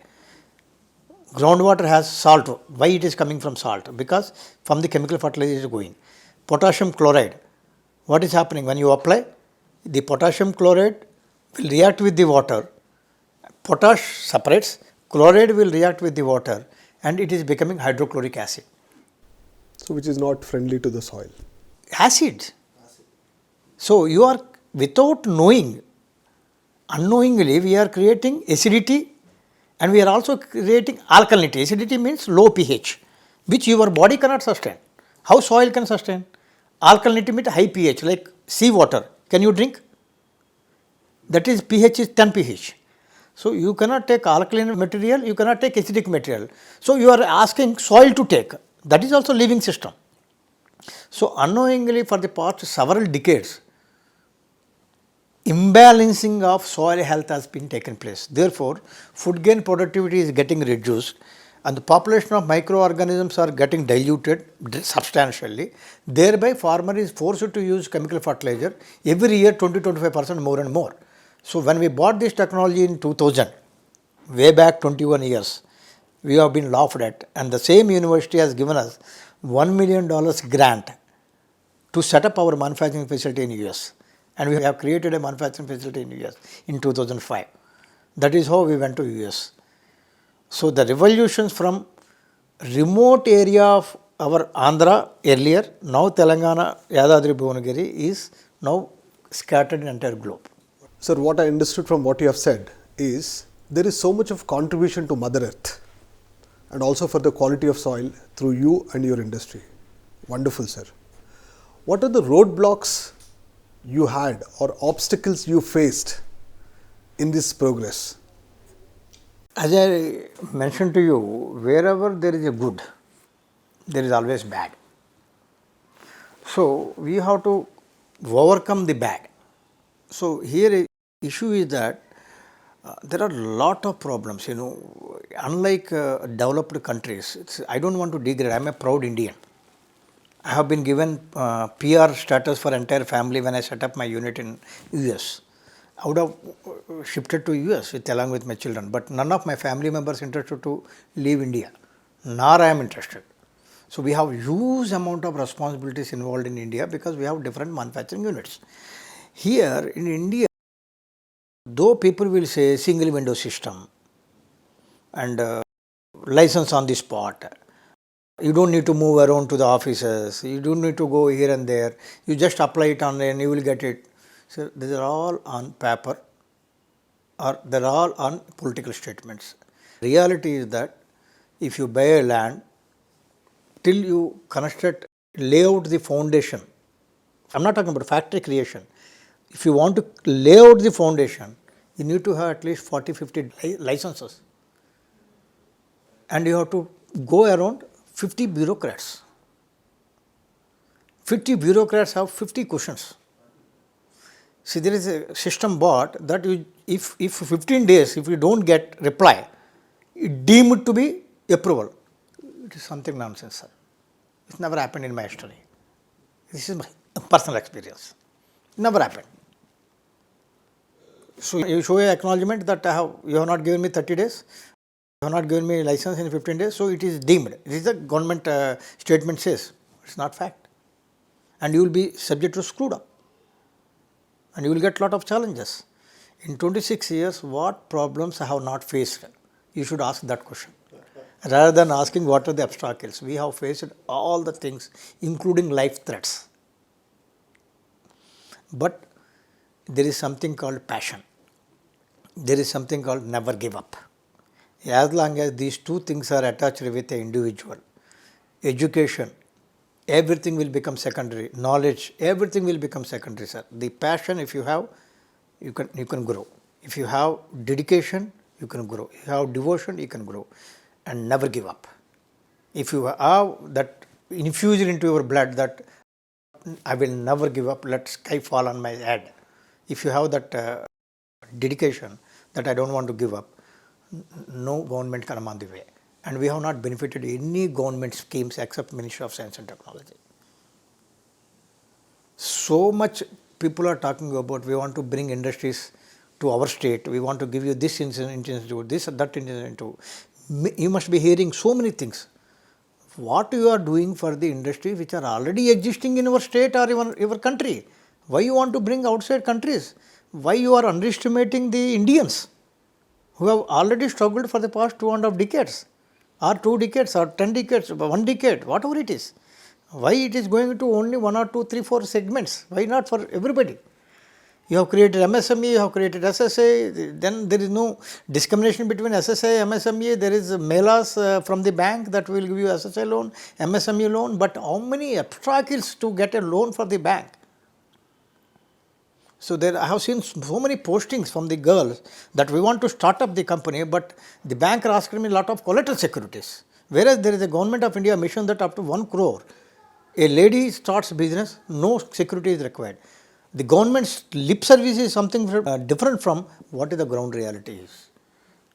C: Groundwater has salt. Why it is coming from salt? Because from the chemical fertilizer is going. Potassium chloride. What is happening when you apply? The potassium chloride will react with the water. Potash separates, chloride will react with the water, and it is becoming hydrochloric acid.
A: So which is not friendly to the soil.
C: Acid. So you are, without knowing, unknowingly we are creating acidity, and we are also creating alkalinity. Acidity means low pH, which your body cannot sustain. How soil can sustain? Alkalinity means high pH, like sea water. Can you drink? That is pH is 10 pH. So you cannot take alkaline material, you cannot take acidic material. So you are asking soil to take. That is also living system. So unknowingly for the past several decades, imbalancing of soil health has been taken place. Therefore, food grain productivity is getting reduced, and the population of microorganisms are getting diluted substantially. Thereby, farmer is forced to use chemical fertilizer every year 20-25% more and more. So when we bought this technology in 2000, way back 21 years, we have been laughed at, and the same university has given us $1 million grant to set up our manufacturing facility in US, and we have created a manufacturing facility in US in 2005. That is how we went to US. So the revolutions from remote area of our Andhra earlier, now Telangana, Yadadri Bhuvanagiри is now scattered in entire globe.
A: Sir, what I understood from what you have said is there is so much of contribution to Mother Earth and also for the quality of soil through you and your industry. Wonderful, sir. What are the roadblocks you had or obstacles you faced in this progress?
C: As I mentioned to you, wherever there is a good, there is always bad. So we have to overcome the bad. So here a issue is that there are a lot of problems, unlike developed countries. I don't want to degrade, I am a proud Indian. I have been given PR status for entire family when I set up my unit in US. I would have shifted to US along with my children, but none of my family members interested to leave India, nor I am interested. So we have huge amount of responsibilities involved in India because we have different manufacturing units. Here in India, though people will say single window system and license on the spot, you don't need to move around to the offices, you don't need to go here and there, you just apply it on and you will get it. So these are all on paper or they are all on political statements. Reality is that if you buy a land, till you construct, lay out the foundation, I am not talking about factory creation. If you want to lay out the foundation, you need to have at least 40-50 licenses. And you have to go around 50 bureaucrats. 50 bureaucrats have 50 questions. See, there is a system bought that if 15 days, if you don't get reply, it deemed to be approval. It is something nonsense, sir. It's never happened in my history. This is my personal experience. Never happened. So you show an acknowledgement that you have not given me 30 days, you have not given me license in 15 days, so it is deemed. It is the government statement says. It's not fact. And you will be subject to screwed up. And you will get lot of challenges. In 26 years, what problems I have not faced? You should ask that question. Rather than asking what are the obstacles, we have faced all the things, including life threats. But there is something called passion. There is something called never give up. As long as these two things are attached with the individual, education, everything will become secondary. Knowledge, everything will become secondary, sir. The passion, if you have, you can grow. If you have dedication, you can grow. If you have devotion, you can grow. And never give up. If you have that infused into your blood that I will never give up, let sky fall on my head. If you have that dedication that I don't want to give up, no government can come on the way. And we have not benefited any government schemes except Ministry of Science and Technology. So much people are talking about we want to bring industries to our state, we want to give you this institute, this that institute. You must be hearing so many things. What you are doing for the industry which are already existing in our state or your country? Why you want to bring outside countries? Why you are underestimating the Indians who have already struggled for the past 2.5 decades or 2 decades or 10 decades, 1 decade, whatever it is. Why it is going to only 1 or 2, 3, 4 segments? Why not for everybody? You have created MSME, you have created SSA, then there is no discrimination between SSA, MSME, there is melas from the bank that will give you SSA loan, MSME loan, but how many obstacles to get a loan for the bank? So there I have seen so many postings from the girls that we want to start up the company, but the bank are asking me a lot of collateral securities. Whereas there is a government of India mission that up to 1 crore, a lady starts business, no security is required. The government's lip service is something different from what is the ground reality is.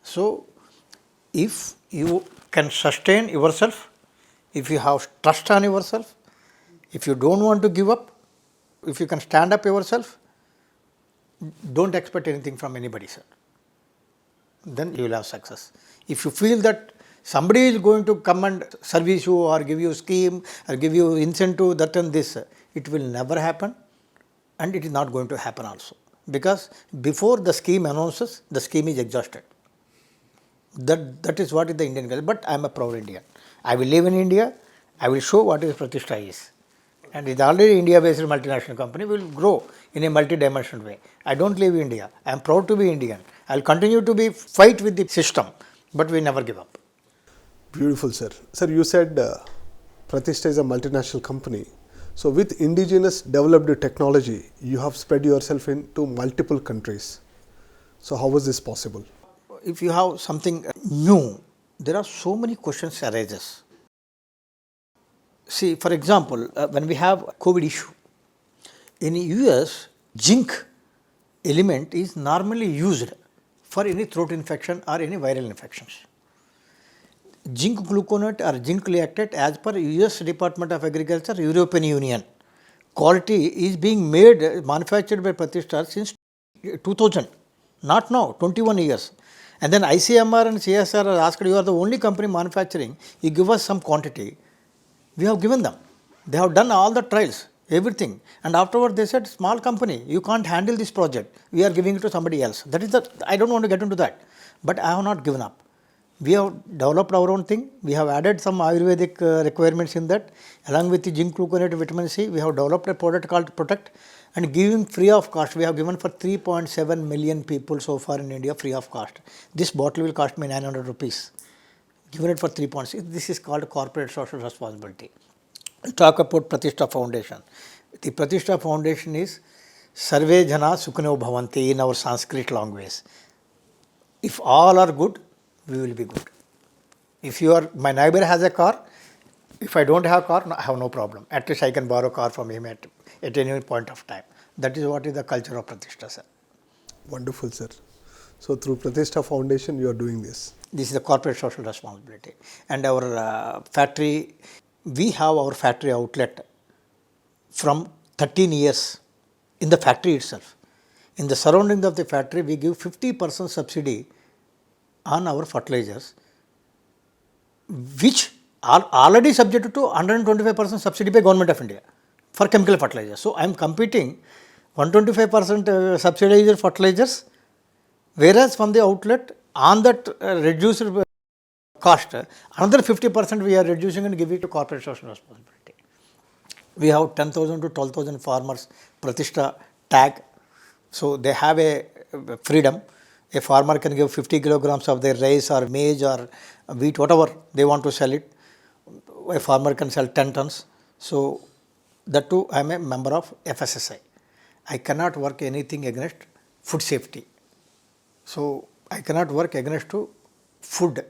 C: So, if you can sustain yourself, if you have trust on yourself, if you don't want to give up, if you can stand up yourself, don't expect anything from anybody, sir. Then you will have success. If you feel that somebody is going to come and service you or give you scheme or give you incentive, that and this, it will never happen. And it is not going to happen also, because before the scheme announces, the scheme is exhausted. That is what is the Indian culture. But I am a proud Indian. I will live in India. I will show what is Pratishtha is. And it is already India-based multinational company. We will grow in a multi-dimensional way. I don't leave India. I am proud to be Indian. I will continue to fight with the system, but we never give up.
A: Beautiful, sir. Sir, you said Pratishtha is a multinational company. So, with indigenous developed technology, you have spread yourself into multiple countries. So, how was this possible?
C: If you have something new, there are so many questions arises. See, for example, when we have COVID issue, in US, zinc element is normally used for any throat infection or any viral infections. Zinc gluconate or zinc lactate as per US Department of Agriculture, European Union. Quality is being manufactured by Pratishtha since 2000, not now, 21 years. And then ICMR and CSR are asked, you are the only company manufacturing, you give us some quantity. We have given them. They have done all the trials, everything. And afterward they said, small company, you can't handle this project. We are giving it to somebody else. That is I don't want to get into that. But I have not given up. We have developed our own thing. We have added some Ayurvedic requirements in that. Along with the zinc gluconate vitamin C, we have developed a product called Protect and giving free of cost. We have given for 3.7 million people so far in India free of cost. This bottle will cost me 900 rupees. Given it for 3.6. This is called corporate social responsibility. Talk about Pratishtha Foundation. The Pratishtha Foundation is Sarve Jana Sukhino Bhavanti in our Sanskrit language. If all are good, we will be good. If my neighbor has a car, if I don't have a car, I have no problem. At least I can borrow a car from him at any point of time. That is what is the culture of Pratishtha, sir.
A: Wonderful, sir. So, through Pratishtha Foundation, you are doing this.
C: This is the corporate social responsibility. And our factory, we have our factory outlet from 13 years in the factory itself. In the surroundings of the factory, we give 50% subsidy on our fertilizers, which are already subject to 125% subsidy by Government of India for chemical fertilizers. So, I am competing 125% subsidized fertilizers, whereas from the outlet on that reduced cost, another 50% we are reducing and giving to corporate social responsibility. We have 10,000 to 12,000 farmers Pratishtha tag. So, they have a freedom. A farmer can give 50 kilograms of their rice or maize or wheat, whatever they want to sell it. A farmer can sell 10 tons. So, that too I am a member of FSSI. I cannot work anything against food safety. So, I cannot work against to food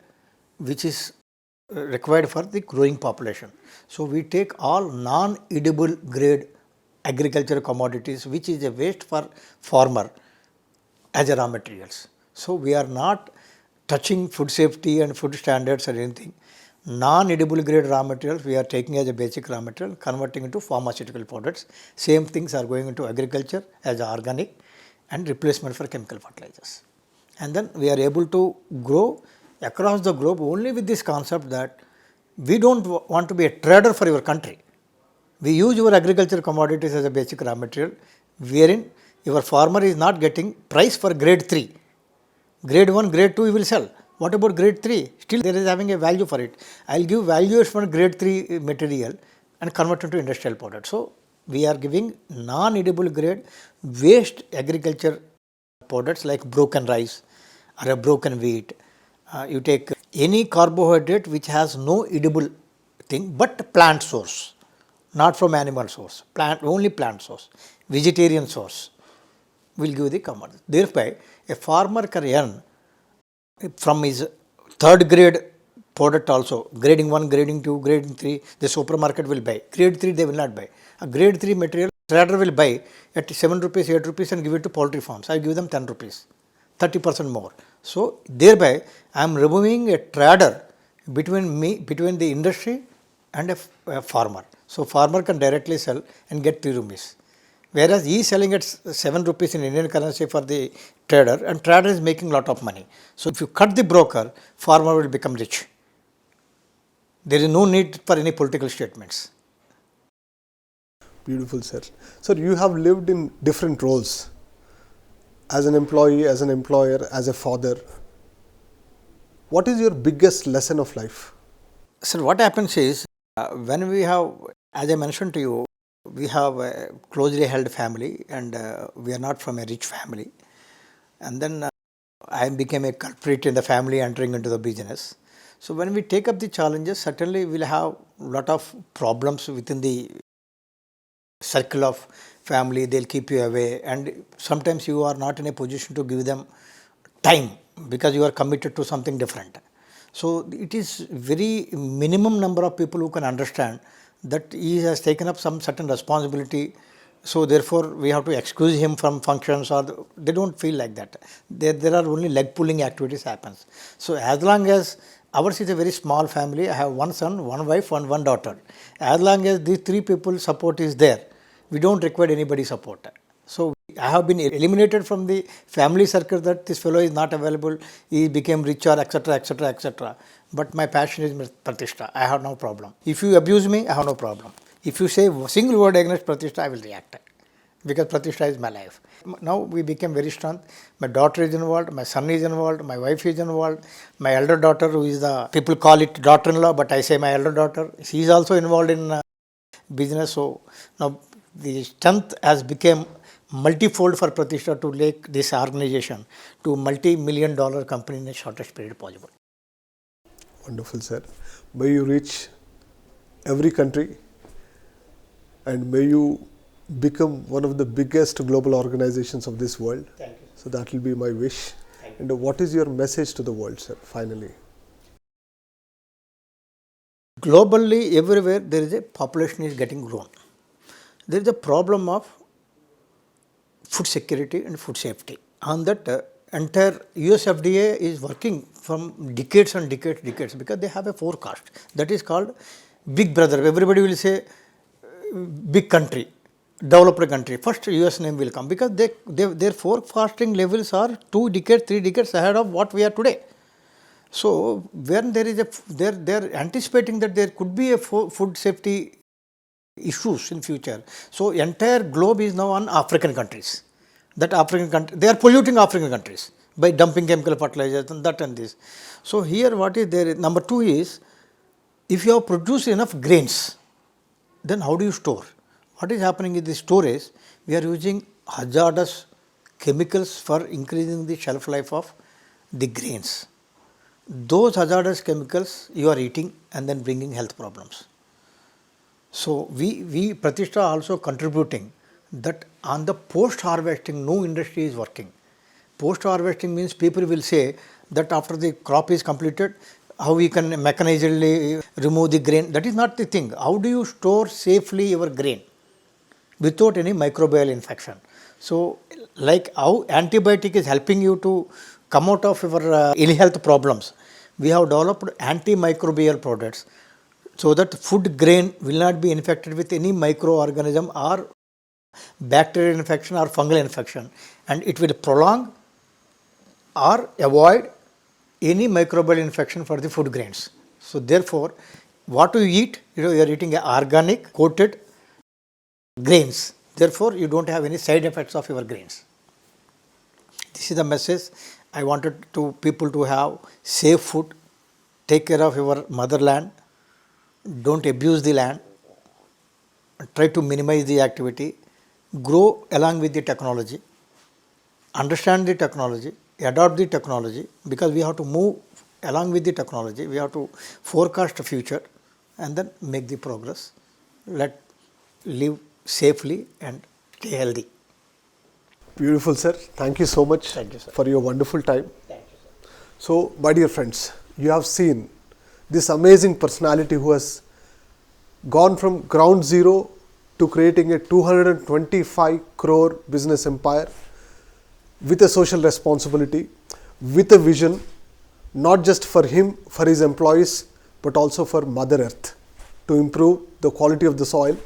C: which is required for the growing population. So, we take all non-edible grade agricultural commodities which is a waste for farmer as a raw materials. So, we are not touching food safety and food standards or anything. non-edible grade raw materials we are taking as a basic raw material, converting into pharmaceutical products. Same things are going into agriculture as organic and replacement for chemical fertilizers. And then we are able to grow across the globe only with this concept that we don't want to be a trader for your country. We use your agriculture commodities as a basic raw material, wherein your farmer is not getting price for grade 3. Grade 1, grade 2 you will sell. What about grade 3? Still there is having a value for it. I will give values for grade 3 material and convert into industrial product. So, we are giving non-edible grade waste agriculture products like broken rice or a broken wheat. You take any carbohydrate which has no edible thing but plant source, not from animal source, only plant source, vegetarian source will give the commodity. Thereby, a farmer can earn from his third grade product also, grading 1, grading 2, grading 3, the supermarket will buy. Grade 3 they will not buy. A grade 3 material trader will buy at 7 rupees, 8 rupees and give it to poultry farms. I give them 10 rupees, 30% more. So, thereby I am removing a trader between the industry and a farmer. So, farmer can directly sell and get 3 rupees. Whereas he is selling at 7 rupees in Indian currency for the trader, and trader is making lot of money. So, if you cut the broker, farmer will become rich. There is no need for any political statements.
A: Beautiful, sir. Sir, you have lived in different roles as an employee, as an employer, as a father. What is your biggest lesson of life?
C: Sir, what happens is when we have, as I mentioned to you, we have a closely held family and we are not from a rich family. And then I became a culprit in the family entering into the business. So, when we take up the challenges, certainly we will have lot of problems within the circle of family. They will keep you away, and sometimes you are not in a position to give them time because you are committed to something different. So, it is very minimum number of people who can understand that he has taken up some certain responsibility. So, therefore, we have to excuse him from functions, or they do not feel like that. There are only leg pulling activities happens. So, as long as ours is a very small family, I have one son, one wife and one daughter. As long as these 3 people support is there, we do not require anybody's support. So, I have been eliminated from the family circle that this fellow is not available, he became richer, etc., etc., etc. But my passion is Pratishtha. I have no problem. If you abuse me, I have no problem. If you say a single word against Pratishtha, I will react because Pratishtha is my life. Now we became very strong. My daughter is involved, my son is involved, my wife is involved, my elder daughter, who is the, people call it daughter-in-law, but I say my elder daughter, she is also involved in business. So, now the strength has become multifold for Pratishtha to make this organization to multi-million dollar company in the shortest period possible.
A: Wonderful, sir. May you reach every country and may you become one of the biggest global organizations of this world.
C: Thank you.
A: So that will be my wish. And what is your message to the world, sir, finally?
C: Globally, everywhere there is a population is getting grown. There is a problem of food security and food safety. On that, entire US FDA is working from decades and decades because they have a forecast that is called Big Brother. Everybody will say big country, developed country. First US name will come because their forecasting levels are 2 decades, 3 decades ahead of what we are today. So, when there is they are anticipating that there could be a food safety issues in future. So, entire globe is now on African countries. That African country, they are polluting African countries by dumping chemical fertilizers and that and this. So, here what is there? Number 2 is, if you have produced enough grains, then how do you store? What is happening in the storage? We are using hazardous chemicals for increasing the shelf life of the grains. Those hazardous chemicals you are eating and then bringing health problems. So, we Pratishtha also contributing that on the post harvesting no industry is working. Post harvesting means people will say that after the crop is completed, how we can mechanizedly remove the grain. That is not the thing. How do you store safely your grain without any microbial infection? So, like how antibiotic is helping you to come out of your ill health problems, we have developed antimicrobial products so that food grain will not be infected with any microorganism or bacterial infection or fungal infection, and it will prolong or avoid any microbial infection for the food grains. So therefore, what you eat, you are eating a organic coated grains. Therefore, you don't have any side effects of your grains. This is the message I wanted to people to have: safe food, take care of your motherland, don't abuse the land, try to minimize the activity, grow along with the technology, understand the technology, adopt the technology, because we have to move along with the technology, we have to forecast the future and then make the progress. Let live safely and stay healthy.
A: Beautiful, sir. Thank you so much
C: Thank you, sir.
A: for your wonderful time.
C: Thank you, sir.
A: So, my dear friends, you have seen this amazing personality who has gone from ground zero to creating a 225 crore business empire with a social responsibility, with a vision, not just for him, for his employees, but also for Mother Earth, to improve the quality of the soil,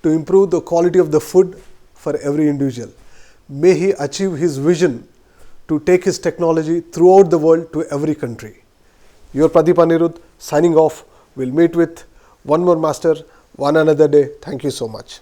A: to improve the quality of the food for every individual. May he achieve his vision to take his technology throughout the world to every country. Your Pradeep Anirudh signing off. We'll meet with one more master one another day. Thank you so much.